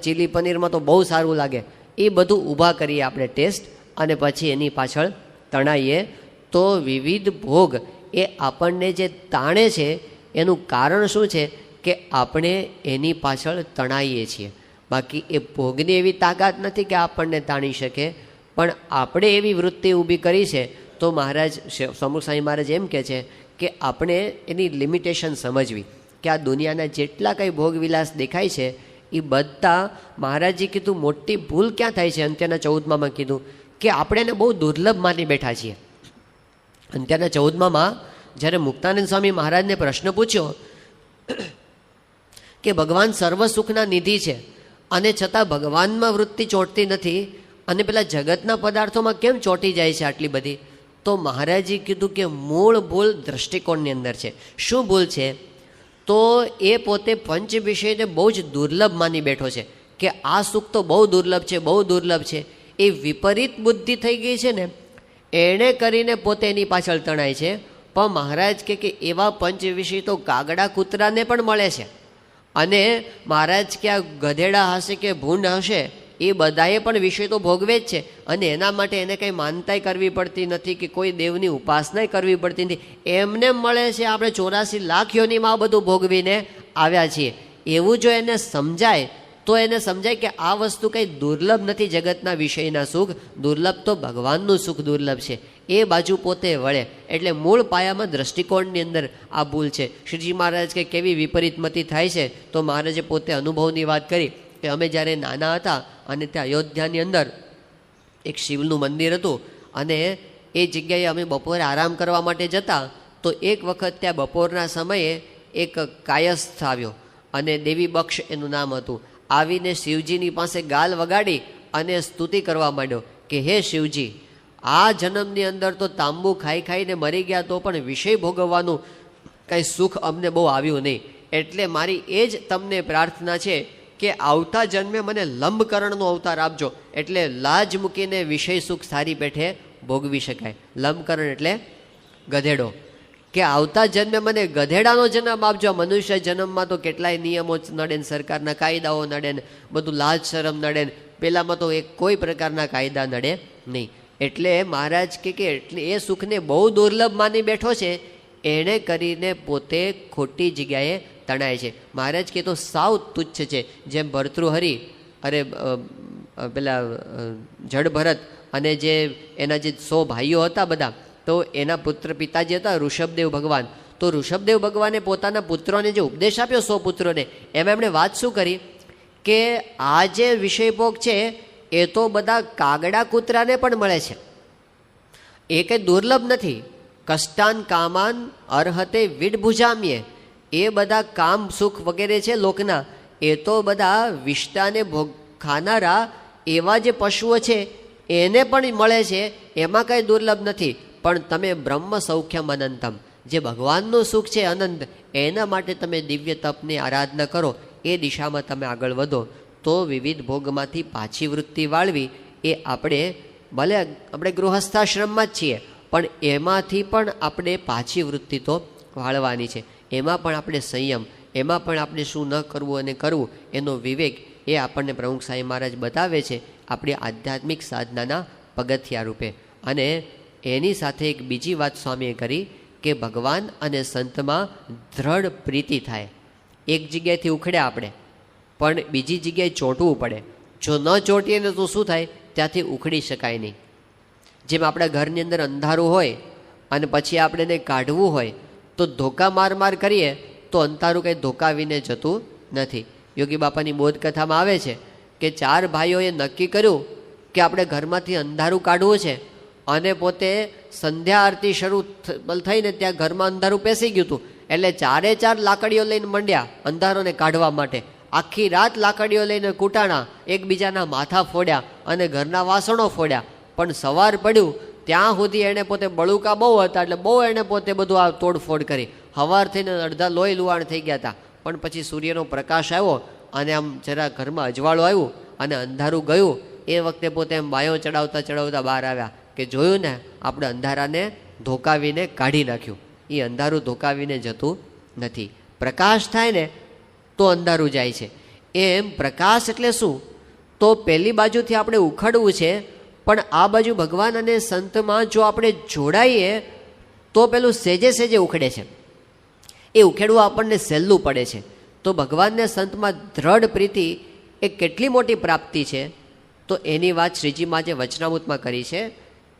A: ચીલી પનીરમાં તો બહુ સારું લાગે. એ બધું ઊભા કરીએ આપણે ટેસ્ટ, અને પછી એની પાછળ તણાઈએ. તો વિવિધ ભોગ એ આપણને જે તાણે છે એનું કારણ શું છે? કે આપણે એની પાછળ તણાઈએ છીએ. બાકી એ ભોગની એવી તાકાત નથી કે આપણને તાણી શકે, પણ આપણે એવી વૃત્તિ ઊભી કરી છે. તો મહારાજ સમુખ સ્વામી મહારાજ એમ કહે છે કે આપણે એની લિમિટેશન સમજવી, કે આ દુનિયાના જેટલા કંઈ ભોગવિલાસ દેખાય છે એ બધા, મહારાજજી કીધું મોટી ભૂલ ક્યાં થાય છે? અંત્યના 14માં કીધું કે આપણે એને બહુ દુર્લભ માની બેઠા છીએ. અંત્યના 14માં જ્યારે મુક્તાનંદ સ્વામી મહારાજને પ્રશ્ન પૂછ્યો કે ભગવાન સર્વ સુખના નિધિ છે, અને છતાં ભગવાનમાં વૃત્તિ ચોંટતી નથી, અને પેલા જગતના પદાર્થોમાં કેમ ચોંટી જાય છે આટલી બધી? તો મહારાજે કીધું કે મૂળ ભૂલ દ્રષ્ટિકોણની અંદર છે. શું ભૂલ છે? તો એ પોતે પંચ વિષયને બહુ જ દુર્લભ માની બેઠો છે કે આ સુખ તો બહુ દુર્લભ છે, બહુ દુર્લભ છે. એ વિપરીત બુદ્ધિ થઈ ગઈ છે ને, એણે કરીને પોતે એની પાછળ તણાય છે. પણ મહારાજ કે એવા પંચ વિષય તો કાગડા કૂતરાને પણ મળે છે. અને મહારાજ કે આ ગધેડા હશે કે ભૂંડ હશે, એ બધાએ પણ વિષય તો ભોગવે જ છે, અને એના માટે એને કંઈ માનતાય કરવી પડતી નથી કે કોઈ દેવની ઉપાસનાય કરવી પડતી નથી. એમને મળે છે. આપણે 84 લાખ યોનીમાં આ બધું ભોગવીને આવ્યા છીએ. એવું જો એને સમજાય તો એને સમજાય કે આ વસ્તુ કંઈ દુર્લભ નથી. જગતના વિષયના સુખ દુર્લભ, તો ભગવાનનું સુખ દુર્લભ છે. એ બાજુ પોતે વળે. એટલે મૂળ પાયામાં દ્રષ્ટિકોણની અંદર આ ભૂલ છે. શ્રીજી મહારાજ કે કેવી વિપરીતમતી થાય છે? તો મહારાજે પોતે અનુભવની વાત કરી કે અમે જ્યારે નાના હતા અને ત્યાં અયોધ્યાની અંદર એક શિવનું મંદિર હતું, અને એ જગ્યાએ અમે બપોરે આરામ કરવા માટે જતા. તો એક વખત ત્યાં બપોરના સમયે એક કાયસ્થ આવ્યો, અને દેવી બક્ષ એનું નામ હતું. આવીને શિવજીની પાસે ગાલ વગાડી અને સ્તુતિ કરવા માંડ્યો કે હે શિવજી, આ જન્મની અંદર તો તાંબુ ખાઈ ખાઈને મરી ગયા, તો પણ વિષય ભોગવવાનું કંઈ સુખ અમને બહુ આવ્યું નહીં. એટલે મારી એ જ તમને પ્રાર્થના છે કે આવતા જન્મે મને લંબકરણનો અવતાર આપજો, એટલે લાજ મૂકીને વિષય સુખ સારી પેઠે ભોગવી શકાય. લંબકરણ એટલે ગધેડો. કે આવતા જન્મે મને ગધેડાનો જન્મ આપજો. મનુષ્ય જન્મમાં તો કેટલાય નિયમો નડે ને, સરકારના કાયદાઓ નડે ને, બધું લાજ શરમ નડે ને, પેલામાં તો કોઈ પ્રકારના કાયદા નડે નહીં. એટલે મહારાજ કે એટલે એ સુખને બહુ દુર્લભ માની બેઠો છે, એણે કરીને પોતે ખોટી જગ્યાએ તણાય છે. મહારાજ કે તો સાવ તુચ્છ છે. જેમ ભર્તૃહરિ, અરે પેલા જડ ભરત અને જે એના જે 100 ભાઈઓ હતા બધા, તો એના પુત્ર પિતાજી હતા ઋષભદેવ ભગવાન. તો ઋષભદેવ ભગવાને પોતાના પુત્રોને જે ઉપદેશ આપ્યો 100 પુત્રોને, એમાં એમણે વાત શું કરી કે આ જે વિષયભોગ છે એ તો બધા કાગડા કૂતરાને પણ મળે છે, એ કંઈ દુર્લભ નથી. કષ્ટાન કામાન અર્હતે વિડભુજામ્યે, એ બધા કામ સુખ વગેરે છે લોકના, એ તો બધા વિષ્ટાને ભોગ ખાનારા એવા જે પશુઓ છે એને પણ મળે છે, એમાં કંઈ દુર્લભ નથી. પણ તમે બ્રહ્મ સૌખ્યમ અનંતમ, જે ભગવાનનું સુખ છે અનંત, એના માટે તમે દિવ્ય તપની આરાધના કરો, એ દિશામાં તમે આગળ વધો. તો વિવિધ ભોગમાંથી પાછી વૃત્તિ વાળવી એ ભલે આપણે ગૃહસ્થાશ્રમમાં જ છીએ, પણ એમાંથી પણ આપણે પાછી વૃત્તિ તો વાળવાની છે. એમાં પણ આપણે સંયમ, એમાં પણ આપણે શું ન કરવું અને કરવું એનો વિવેક, એ આપણને પ્રમુખ સાંઈ મહારાજ બતાવે છે આપણી આધ્યાત્મિક સાધનાના પગથિયા રૂપે. અને એની સાથે એક બીજી વાત સ્વામીએ કરી કે ભગવાન અને સંતમાં દ્રઢ પ્રીતિ થાય. એક જગ્યાએથી ઉખડ્યા આપણે, પણ બીજી જગ્યાએ ચોંટવું પડે. જો ન ચોંટીએ ને તો શું થાય? ત્યાંથી ઉખડી શકાય નહીં. જેમ આપણા ઘરની અંદર અંધારું હોય અને પછી આપણે એને કાઢવું હોય તો ધોકા માર કરીએ તો અંધારું કંઈ ધોકાવીને જતું નથી. યોગી બાપાની બોધકથામાં આવે છે કે 4 ભાઈઓએ નક્કી કર્યું કે આપણે ઘરમાંથી અંધારું કાઢવું છે, અને પોતે સંધ્યા આરતી શરૂ થઈને ત્યાં ઘરમાં અંધારું પેસી ગયું હતું. એટલે 4 લાકડીઓ લઈને મંડ્યા અંધારોને કાઢવા માટે. આખી રાત લાકડીઓ લઈને કૂટાણા, એકબીજાના માથા ફોડ્યા અને ઘરના વાસણો ફોડ્યા. પણ સવાર પડ્યું ત્યાં સુધી એણે પોતે બળુકા બહુ હતા એટલે બહુ એણે પોતે બધું આ તોડફોડ કરી. સવાર થઈને અડધા લોહી લુહાણ થઈ ગયા હતા. પણ પછી સૂર્યનો પ્રકાશ આવ્યો અને આમ જરા ઘરમાં અજવાળું આવ્યું અને અંધારું ગયું. એ વખતે પોતે એમ બાયો ચડાવતા ચડાવતા બહાર આવ્યા કે જોયું ને, આપણે અંધારાને ધોકાવીને કાઢી નાખ્યું. એ અંધારું ધોકાવીને જતું નથી. પ્રકાશ થાય ને તો અંધારું જાય છે. એમ પ્રકાશ એટલે શું? તો પહેલી બાજુથી આપણે ઉખડવું છે, પણ આ બાજુ ભગવાન અને સંતમાં જો આપણે જોડાઈએ તો પેલું સેજે સેજે ઉખડે છે. એ ઉખેડવું આપણને સહેલું પડે છે. તો ભગવાનને સંતમાં દ્રઢ પ્રીતિ એ કેટલી મોટી પ્રાપ્તિ છે, તો એની વાત શ્રીજીમાં જે વચનામૃતમાં કરી છે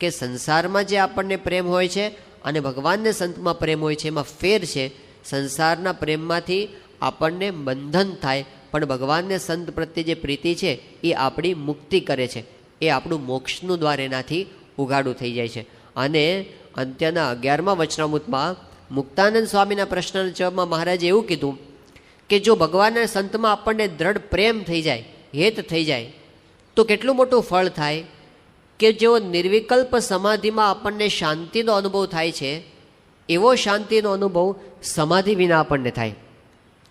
A: કે સંસારમાં જે આપણને પ્રેમ હોય છે અને ભગવાનને સંતમાં પ્રેમ હોય છે એમાં ફેર છે. સંસારના પ્રેમમાંથી આપણને બંધન થાય, પણ ભગવાનને સંત પ્રત્યે જે પ્રીતિ છે એ આપણી મુક્તિ કરે છે. એ આપણું મોક્ષનું દ્વાર એનાથી ઉઘાડું થઈ જાય છે. અને અંત્યના 11મા વચનામૃતમાં મુક્તાનંદ સ્વામીના પ્રશ્નના જવાબમાં મહારાજે એવું કીધું કે જો ભગવાનના સંતમાં આપણને દ્રઢ પ્રેમ થઈ જાય, હેત થઈ જાય, તો કેટલું મોટું ફળ થાય કે જેવો નિર્વિકલ્પ સમાધિમાં આપણને શાંતિનો અનુભવ થાય છે, એવો શાંતિનો અનુભવ સમાધિ વિના આપણને થાય.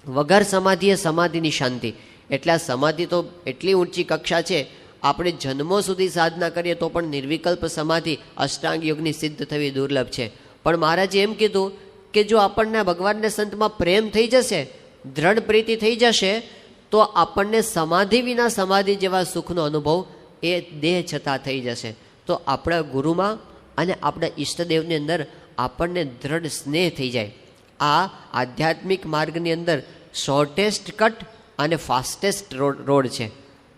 A: વગર સમાધિ એ સમાધિની શાંતિ. એટલે આ સમાધિ તો એટલી ઊંચી કક્ષા છે, આપણે જન્મો સુધી સાધના કરીએ તો પણ નિર્વિકલ્પ સમાધિ અષ્ટાંગ યોગની સિદ્ધ થવી દુર્લભ છે. પણ મહારાજે એમ કીધું કે જો આપણને ભગવાનને સંતમાં પ્રેમ થઈ જશે, દ્રઢ પ્રીતિ થઈ જશે, તો આપણને સમાધિ વિના સમાધિ જેવા સુખનો અનુભવ એ દેહ છતાં થઈ જશે. તો આપણા ગુરુમાં અને આપણા ઈષ્ટદેવની અંદર આપણને દ્રઢ સ્નેહ થઈ જાય. આ આધ્યાત્મિક માર્ગની અંદર શોર્ટેસ્ટ કટ અને ફાસ્ટેસ્ટ રોડ છે.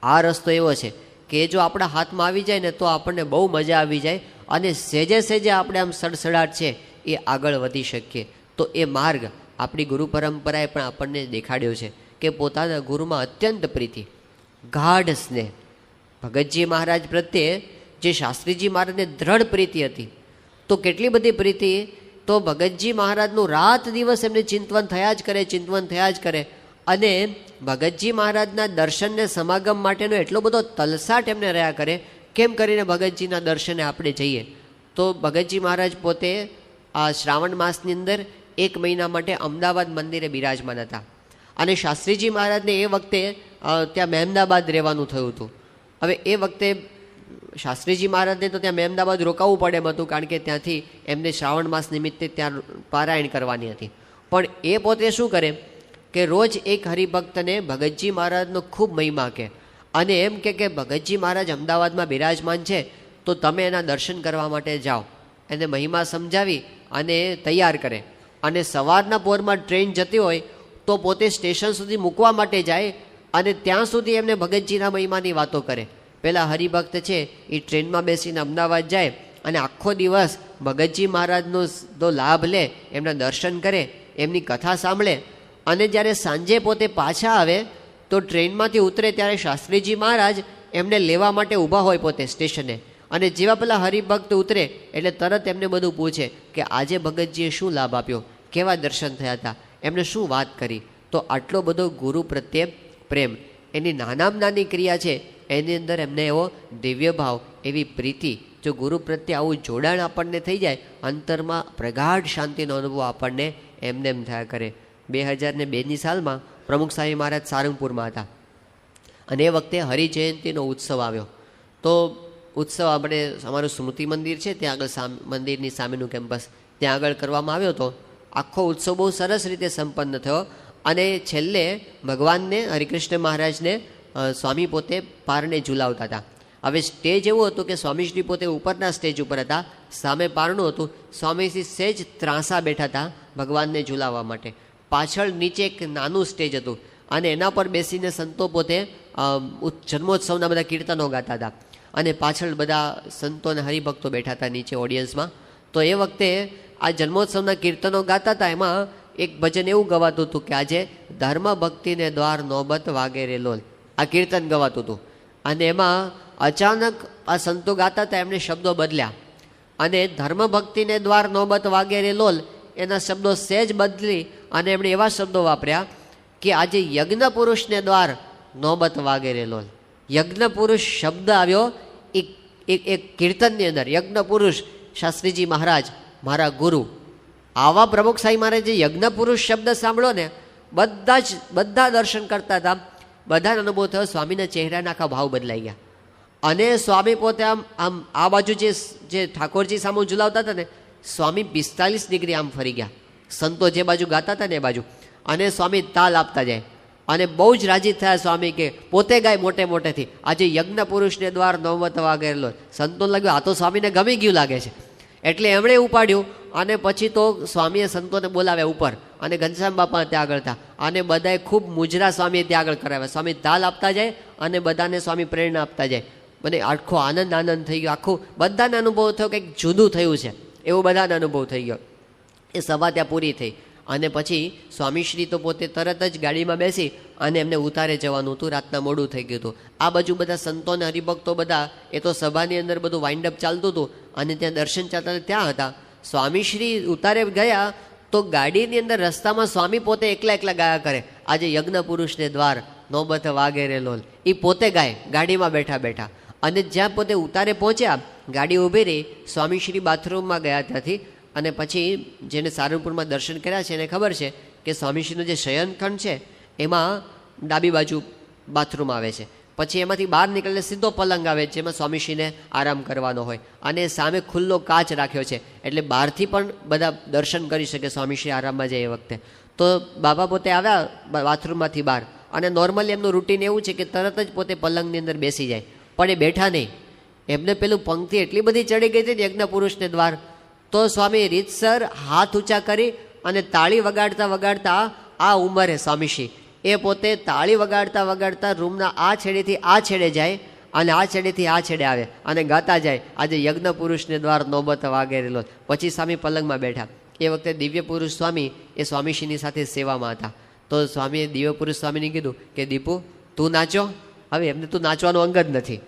A: આ રસ્તો એવો છે કે જો આપણા હાથમાં આવી જાય ને તો આપણને બહુ મજા આવી જાય અને સેજે સેજે આપણે આમ સડસડાટ છે એ આગળ વધી શકીએ. તો એ માર્ગ આપણી ગુરુ પરંપરાએ પણ આપણને દેખાડ્યો છે કે પોતાના ગુરુમાં અત્યંત પ્રીતિ, ગાઢ સ્નેહ. ભગતજી મહારાજ પ્રત્યે જે શાસ્ત્રીજી મહારાજને દ્રઢ પ્રીતિ હતી, તો કેટલી બધી પ્રીતિ, તો ભગતજી મહારાજનું રાત દિવસ એમને ચિંતવન થયા જ કરે. અને ભગતજી મહારાજના દર્શનને સમાગમ માટેનો એટલો બધો તલસાટ એમને રહ્યા કરે. કેમ કરીને ભગતજીના દર્શને આપણે જઈએ? તો ભગતજી મહારાજ પોતે આ શ્રાવણ માસની અંદર 1 મહિના માટે અમદાવાદ મંદિરે બિરાજમાન હતા. અને શાસ્ત્રીજી મહારાજને એ વખતે ત્યાં મહેમદાબાદ રહેવાનું થયું હતું. હવે એ વખતે શાસ્ત્રીજી મહારાજને તો ત્યાં મહેમદાબાદ રોકાવું પડે એમ હતું, કારણ કે ત્યાંથી એમને શ્રાવણ માસ નિમિત્તે ત્યાં પારાયણ કરવાની હતી. પણ એ પોતે શું કરે કે રોજ એક હરિભક્તને ભગતજી મહારાજનો ખૂબ મહિમા કહે અને એમ કે ભગતજી મહારાજ અમદાવાદમાં બિરાજમાન છે તો તમે એના દર્શન કરવા માટે જાઓ. એને મહિમા સમજાવી અને તૈયાર કરે. અને સવારના પોરમાં ટ્રેન જતી હોય તો પોતે સ્ટેશન સુધી મૂકવા માટે જાય અને ત્યાં સુધી એમને ભગતજીના મહિમાની વાતો કરે. પેલા હરિભક્ત છે એ ટ્રેનમાં બેસીને અમદાવાદ જાય અને આખો દિવસ ભગતજી મહારાજનો તો લાભ લે, એમના દર્શન કરે, એમની કથા સાંભળે. અને જ્યારે સાંજે પોતે પાછા આવે તો ટ્રેનમાંથી ઉતરે ત્યારે શાસ્ત્રીજી મહારાજ એમને લેવા માટે ઊભા હોય પોતે સ્ટેશને. અને જેવા પેલા હરિભક્ત ઉતરે એટલે તરત એમને બધું પૂછે કે આજે ભગતજીએ શું લાભ આપ્યો, કેવા દર્શન થયા હતા, એમને શું વાત કરી. તો આટલો બધો ગુરુ પ્રત્યે પ્રેમ, એની નાનામાં નાની ક્રિયા છે એની અંદર એમને એવો દિવ્ય ભાવ, એવી પ્રીતિ. જો ગુરુ પ્રત્યે આવું જોડાણ આપણને થઈ જાય, અંતરમાં પ્રગાઢ શાંતિનો અનુભવ આપણને એમને એમ થયા કરે. 2002ની સાલમાં પ્રમુખ સ્વામી મહારાજ સારંગપુરમાં હતા અને એ વખતે હરિજયંતિનો ઉત્સવ આવ્યો. તો ઉત્સવ આપણે અમારું સ્મૃતિ મંદિર છે ત્યાં આગળ મંદિરની સામેનું કેમ્પસ, ત્યાં આગળ કરવામાં આવ્યો હતો. આખો ઉત્સવ બહુ સરસ રીતે સંપન્ન થયો અને છેલ્લે ભગવાનને હરિકૃષ્ણ મહારાજને સ્વામી પોતે પારણે ઝુલાવતા હતા. હવે સ્ટેજ એવું હતું કે સ્વામીશ્રી પોતે ઉપરના સ્ટેજ ઉપર હતા, સામે પારણું હતું. સ્વામીશ્રી સહેજ ત્રાંસા બેઠા હતા ભગવાનને ઝુલાવવા માટે. પાછળ નીચે એક નાનું સ્ટેજ હતું અને એના પર બેસીને સંતો પોતે જન્મોત્સવના બધા કીર્તનો ગાતા હતા અને પાછળ બધા સંતો અને હરિભક્તો બેઠા હતા નીચે ઓડિયન્સમાં. તો એ વખતે આ જન્મોત્સવના કીર્તનો ગાતા હતા, એમાં એક ભજન એવું ગવાતું હતું કે આજે ધર્મ ભક્તિને દ્વાર નોબત વાગે રે લોલ, આ કીર્તન ગવાતું હતું. અને એમાં અચાનક આ સંતો ગાતા હતા, એમણે શબ્દો બદલ્યા અને ધર્મ ભક્તિને દ્વાર નોબત વાગે રે લોલ એના શબ્દો સહેજ બદલી અને એમણે એવા શબ્દો વાપર્યા કે આજે યજ્ઞ પુરુષને દ્વાર નોબત વાગે રે લોલ. યજ્ઞ પુરુષ શબ્દ આવ્યો એક કીર્તનની અંદર. યજ્ઞ પુરુષ શાસ્ત્રીજી મહારાજ, મારા ગુરુ, આવા પ્રમુખ સાંઈ મહારાજે યજ્ઞ પુરુષ શબ્દ સાંભળો ને બધા દર્શન કરતા હતા. બધાને અનુભવ થયો, સ્વામીના ચહેરાના આખા ભાવ બદલાઈ ગયા. અને સ્વામી પોતે આમ આ બાજુ જે ઠાકોરજી સામે ઝુલાવતા હતા ને, સ્વામી 45 ડિગ્રી આમ ફરી ગયા. સંતો જે બાજુ ગાતા હતા ને એ બાજુ, અને સ્વામી તાલ આપતા જાય. અને બહુ જ રાજી થયા સ્વામી, કે પોતે ગાય મોટે મોટેથી, આજે યજ્ઞ પુરુષને દ્વાર નોબત વાગેલો. સંતોને લાગ્યું આ તો સ્વામીને ગમી ગયું લાગે છે, એટલે એમણે ઉપાડ્યું. અને પછી તો સ્વામીએ સંતોને બોલાવ્યા ઉપર, અને ઘનશ્યામ બાપા ત્યાં આગળ હતા, અને બધાએ ખૂબ મુજરા સ્વામીએ ત્યાં આગળ કરાવ્યા. સ્વામી તાલ આપતા જાય અને બધાને સ્વામી પ્રેરણા આપતા જાય. મને આખો આનંદ થઈ ગયો. આખું બધાને અનુભવ થયો, કંઈક જુદું થયું છે એવો બધાને અનુભવ થઈ ગયો. એ સભા ત્યાં પૂરી થઈ. અને પછી સ્વામીશ્રી તો પોતે તરત જ ગાડીમાં બેસી અને એમને ઉતારે જવાનું હતું. રાતના મોડું થઈ ગયું હતું. આ બાજુ બધા સંતો અને હરિભક્તો બધા, એ તો સભાની અંદર બધું વાઇન્ડઅપ ચાલતું હતું અને ત્યાં દર્શન ચાલતા ત્યાં હતા. સ્વામીશ્રી ઉતારે ગયા તો ગાડીની અંદર રસ્તામાં સ્વામી પોતે એકલા ગાયા કરે, આજે યજ્ઞ પુરુષને દ્વાર નોબત વાગે રે લોલ. એ પોતે ગાય ગાડીમાં બેઠા બેઠા. અને જ્યાં પોતે ઉતારે પહોંચ્યા, ગાડી ઊભી રહી, સ્વામીશ્રી બાથરૂમમાં ગયા ત્યાંથી. અને પછી જેને સારંગપુરમાં દર્શન કર્યા છે એને ખબર છે કે સ્વામીશ્રીનો જે શયનખંડ છે એમાં ડાબી બાજુ બાથરૂમ આવે છે. પછી એમાંથી બહાર નીકળીને સીધો પલંગ આવે છે, જેમાં સ્વામીશ્રીને આરામ કરવાનો હોય. અને સામે ખુલ્લો કાચ રાખ્યો છે, એટલે બહારથી પણ બધા દર્શન કરી શકે સ્વામીશ્રી આરામમાં જાય એ વખતે. તો બાબા પોતે આવ્યા બાથરૂમમાંથી બહાર, અને નોર્મલી એમનું રૂટીન એવું છે કે તરત જ પોતે પલંગની અંદર બેસી જાય, પણ એ બેઠા નહીં. એમને પેલું પંક્તિ એટલી બધી ચડી ગઈ હતી ને યજ્ઞ પુરુષને દ્વાર, તો સ્વામી રીતસર હાથ ઊંચા કરી અને તાળી વગાડતા વગાડતા, આ ઉંમરે સ્વામીશ્રી એ પોતે તાળી વગાડતા વગાડતા રૂમના આ છેડેથી આ છેડે જાય અને આ છેડેથી આ છેડે આવે અને ગાતા જાય, આજે યજ્ઞ પુરુષને દ્વાર નોબત વાગેરેલો. પછી સ્વામી પલંગમાં બેઠા. એ વખતે દિવ્ય પુરુષ સ્વામી એ સ્વામીશ્રીની સાથે સેવામાં હતા. તો સ્વામીએ દિવ્ય પુરુષ સ્વામીને કીધું કે દીપુ તું નાચો. હવે એમને તું નાચવાનો અંગ જ નથી,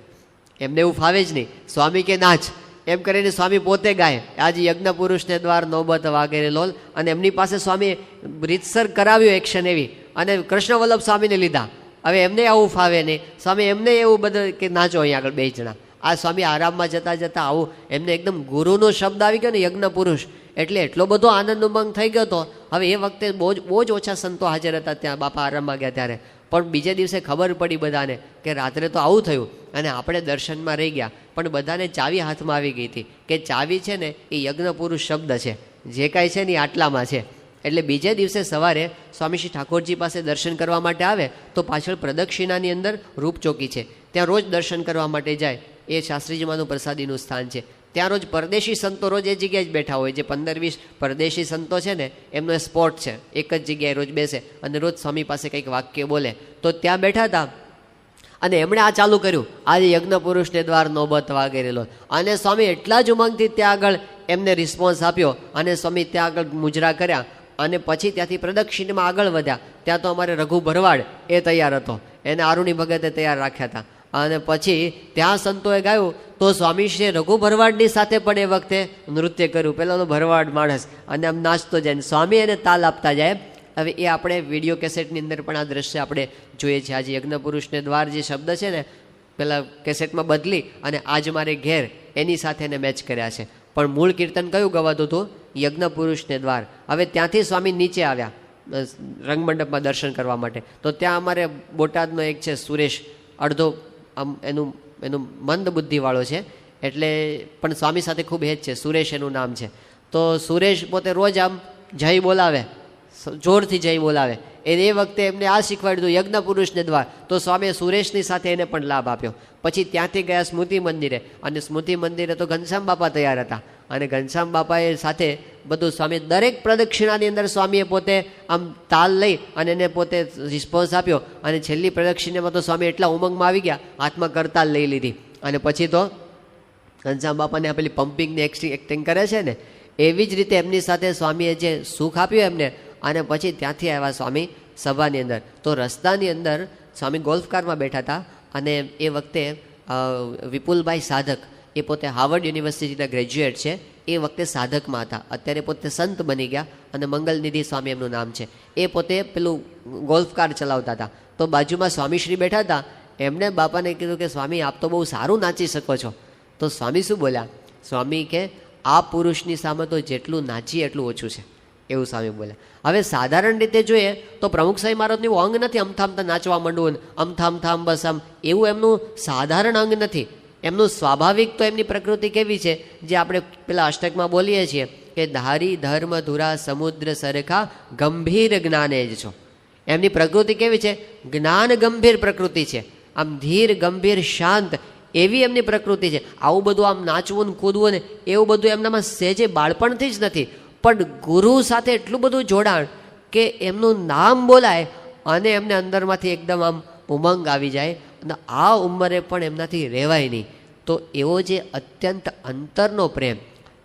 A: એમને એવું ફાવે જ નહીં. સ્વામી કે નાચ, એમ કરીને સ્વામી પોતે ગાય, આજે યજ્ઞ પુરુષને દ્વાર નોબત વાગેરે લોલ. અને એમની પાસે સ્વામી રીતસર કરાવ્યું એક્શન એવી, અને કૃષ્ણ વલ્લભ સ્વામીને લીધા. હવે એમને આવું ફાવે નહીં, સ્વામી એમને એવું બધું કે નાચો અહીંયા આગળ 2 જણા. આ સ્વામી આરામમાં જતા જતા આવું એમને એકદમ ગુરુનો શબ્દ આવી ગયો ને યજ્ઞ પુરુષ, એટલે એટલો બધો આનંદ ઉમંગ થઈ ગયો હતો. હવે એ વખતે બહુ જ ઓછા સંતો હાજર હતા ત્યાં બાપા આરામમાં ગયા ત્યારે. પણ બીજે દિવસે ખબર પડી બધાને કે રાત્રે તો આવું થયું અને આપણે દર્શનમાં રહી ગયા, પણ બધાને ચાવી હાથમાં આવી ગઈ હતી કે ચાવી છે ને એ યજ્ઞ પુરુષ શબ્દ છે, જે કાંઈ છે ને એ આટલામાં છે. એટલે બીજે દિવસે સવારે સ્વામીશ્રી ઠાકોરજી પાસે દર્શન કરવા માટે આવે તો પાછળ પ્રદક્ષિણાની અંદર રૂપચોકી છે, ત્યાં રોજ દર્શન કરવા માટે જાય. એ શાસ્ત્રીજીમાંનું પ્રસાદીનું સ્થાન છે. ત્યાં રોજ પરદેશી સંતો રોજ એ જગ્યાએ જ બેઠા હોય. જે 15-20 પરદેશી સંતો છે ને એમનો એ સ્પોટ છે, એક જ જગ્યાએ રોજ બેસે અને રોજ સ્વામી પાસે કંઈક વાક્ય બોલે. તો ત્યાં બેઠા હતા અને એમણે આ ચાલુ કર્યું, આજે યજ્ઞ પુરુષને દ્વાર નોબત વાગેરેલો. અને સ્વામી એટલા જ ઉમંગથી ત્યાં આગળ એમને રિસ્પોન્સ આપ્યો અને સ્વામી ત્યાં આગળ મુજરા કર્યા. અને પછી ત્યાંથી પ્રદક્ષિણમાં આગળ વધ્યા. ત્યાં તો અમારે રઘુ ભરવાડ એ તૈયાર હતો, એને આરુણી ભગતે તૈયાર રાખ્યા હતા. અને પછી ત્યાં સંતોએ ગાયું તો સ્વામીશ્રીએ રઘુ ભરવાડની સાથે પણ એ વખતે નૃત્ય કર્યું. પહેલાં તો ભરવાડ માણસ અને આમ નાચતો જાય, સ્વામી એને તાલ આપતા જાય. હવે એ આપણે વિડીયો કેસેટની અંદર પણ આ દ્રશ્ય આપણે જોઈએ છીએ. આજે યજ્ઞ પુરુષને દ્વાર જે શબ્દ છે ને પેલા કેસેટમાં બદલી અને આજ મારે ઘેર એની સાથે એને મેચ કર્યા છે. પણ મૂળ કીર્તન કયું ગવાતું હતું? યજ્ઞ પુરુષને દ્વાર. હવે ત્યાંથી સ્વામી નીચે આવ્યા રંગમંડપમાં દર્શન કરવા માટે. તો ત્યાં અમારે બોટાદનો એક છે સુરેશ, અડધો આમ એનું મંદ બુદ્ધિવાળો છે, એટલે પણ સ્વામી સાથે ખૂબ હેત છે. સુરેશ એનું નામ છે. તો સુરેશ પોતે રોજ આમ જય બોલાવે, જોરથી જય બોલાવે. એને એ વખતે એમને આ શીખવાડ્યું યજ્ઞ પુરુષને દ્વાર. તો સ્વામીએ સુરેશની સાથે એને પણ લાભ આપ્યો. પછી ત્યાંથી ગયા સ્મૃતિ મંદિરે, અને સ્મૃતિ મંદિરે તો ઘનશ્યામ બાપા તૈયાર હતા. અને ઘનશ્યામ બાપાએ સાથે બધું સ્વામી દરેક પ્રદક્ષિણાની અંદર સ્વામીએ પોતે આમ તાલ લઈ અને એને પોતે રિસ્પોન્સ આપ્યો. અને છેલ્લી પ્રદક્ષિણામાં તો સ્વામી એટલા ઉમંગમાં આવી ગયા, હાથમાં કરતાલ લઈ લીધી. અને પછી તો ઘનશ્યામ બાપાને પેલી પમ્પિંગની એક્ટિંગ કરે છે ને એવી જ રીતે એમની સાથે સ્વામીએ જે સુખ આપ્યું એમને, અને પછી ત્યાંથી આવ્યા સ્વામી સભાની અંદર. તો રસ્તાની અંદર સ્વામી ગોલ્ફ કારમાં બેઠા હતા અને એ વખતે વિપુલભાઈ સાધક, એ પોતે હાર્વર્ડ યુનિવર્સિટીના ગ્રેજ્યુએટ છે, એ વખતે સાધકમાં હતા. અત્યારે પોતે સંત બની ગયા અને મંગલનિધિ સ્વામી એમનું નામ છે. એ પોતે પેલું ગોલ્ફ કાર ચલાવતા હતા. તો બાજુમાં સ્વામીશ્રી બેઠા હતા. એમણે બાપાને કીધું કે સ્વામી આપ તો બહુ સારું નાચી શકો છો. તો સ્વામી શું બોલ્યા? સ્વામી કે આ પુરુષની સામે તો જેટલું નાચીએ એટલું ઓછું છે, એવું સ્વામી બોલ્યા. હવે સાધારણ રીતે જોઈએ તો પ્રમુખ સ્વામી મહારાજનું એવું અંગ નથી અમથામતા નાચવા માંડવું, અમથામ બસ આમ, એવું એમનું સાધારણ અંગ નથી. એમનું સ્વાભાવિક તો એમની પ્રકૃતિ કેવી છે, જે આપણે પેલા અષ્ટકમાં બોલીએ છીએ કે ધારી ધર્મ ધુરા સમુદ્ર સરખા ગંભીર જ્ઞાને જ છો. એમની પ્રકૃતિ કેવી છે? જ્ઞાન ગંભીર પ્રકૃતિ છે. આમ ધીર ગંભીર શાંત એવી એમની પ્રકૃતિ છે. આવું બધું આમ નાચવું ને કૂદવું ને એવું બધું એમનામાં સહેજે બાળપણથી જ નથી. પણ ગુરુ સાથે એટલું બધું જોડાણ કે એમનું નામ બોલાય અને એમને અંદરમાંથી એકદમ આમ ઉમંગ આવી જાય અને આ ઉંમરે પણ એમનાથી રહેવાય નહીં. તો એવો જે અત્યંત અંતરનો પ્રેમ,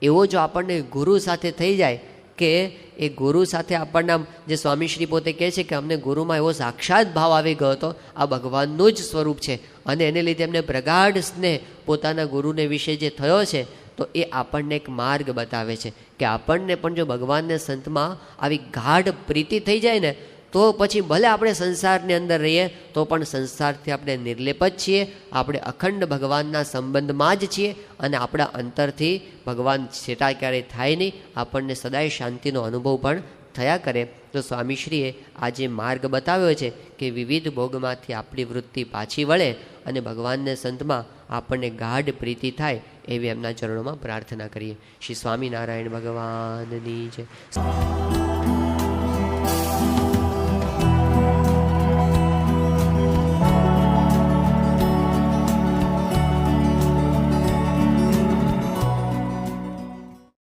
A: એવો જો આપણને ગુરુ સાથે થઈ જાય કે એ ગુરુ સાથે આપણને આમ, જે સ્વામીશ્રી પોતે કહે છે કે અમને ગુરુમાં એવો સાક્ષાત ભાવ આવી ગયો હતો, આ ભગવાનનું જ સ્વરૂપ છે અને એને લીધે એમને પ્રગાઢ સ્નેહ પોતાના ગુરુને વિશે જે થયો છે, તો એ આપણને એક માર્ગ બતાવે છે કે આપણને પણ જો ભગવાનને સંતમાં આવી ગાઢ પ્રીતિ થઈ જાય ને, તો પછી ભલે આપણે સંસારની અંદર રહીએ તો પણ સંસારથી આપણે નિર્લેપ જ છીએ, આપણે અખંડ ભગવાનના સંબંધમાં જ છીએ અને આપણા અંતરથી ભગવાન છેટા ક્યારેય થાય નહીં, આપણને સદાય શાંતિનો અનુભવ પણ થયા કરે. તો સ્વામીશ્રીએ આ જે માર્ગ બતાવ્યો છે કે વિવિધ ભોગમાંથી આપણી વૃત્તિ પાછી વળે અને ભગવાનને સંતમાં આપણને ગાઢ પ્રીતિ થાય, એવી એમના ચરણોમાં પ્રાર્થના કરીએ. શ્રી સ્વામિનારાયણ ભગવાનની જય.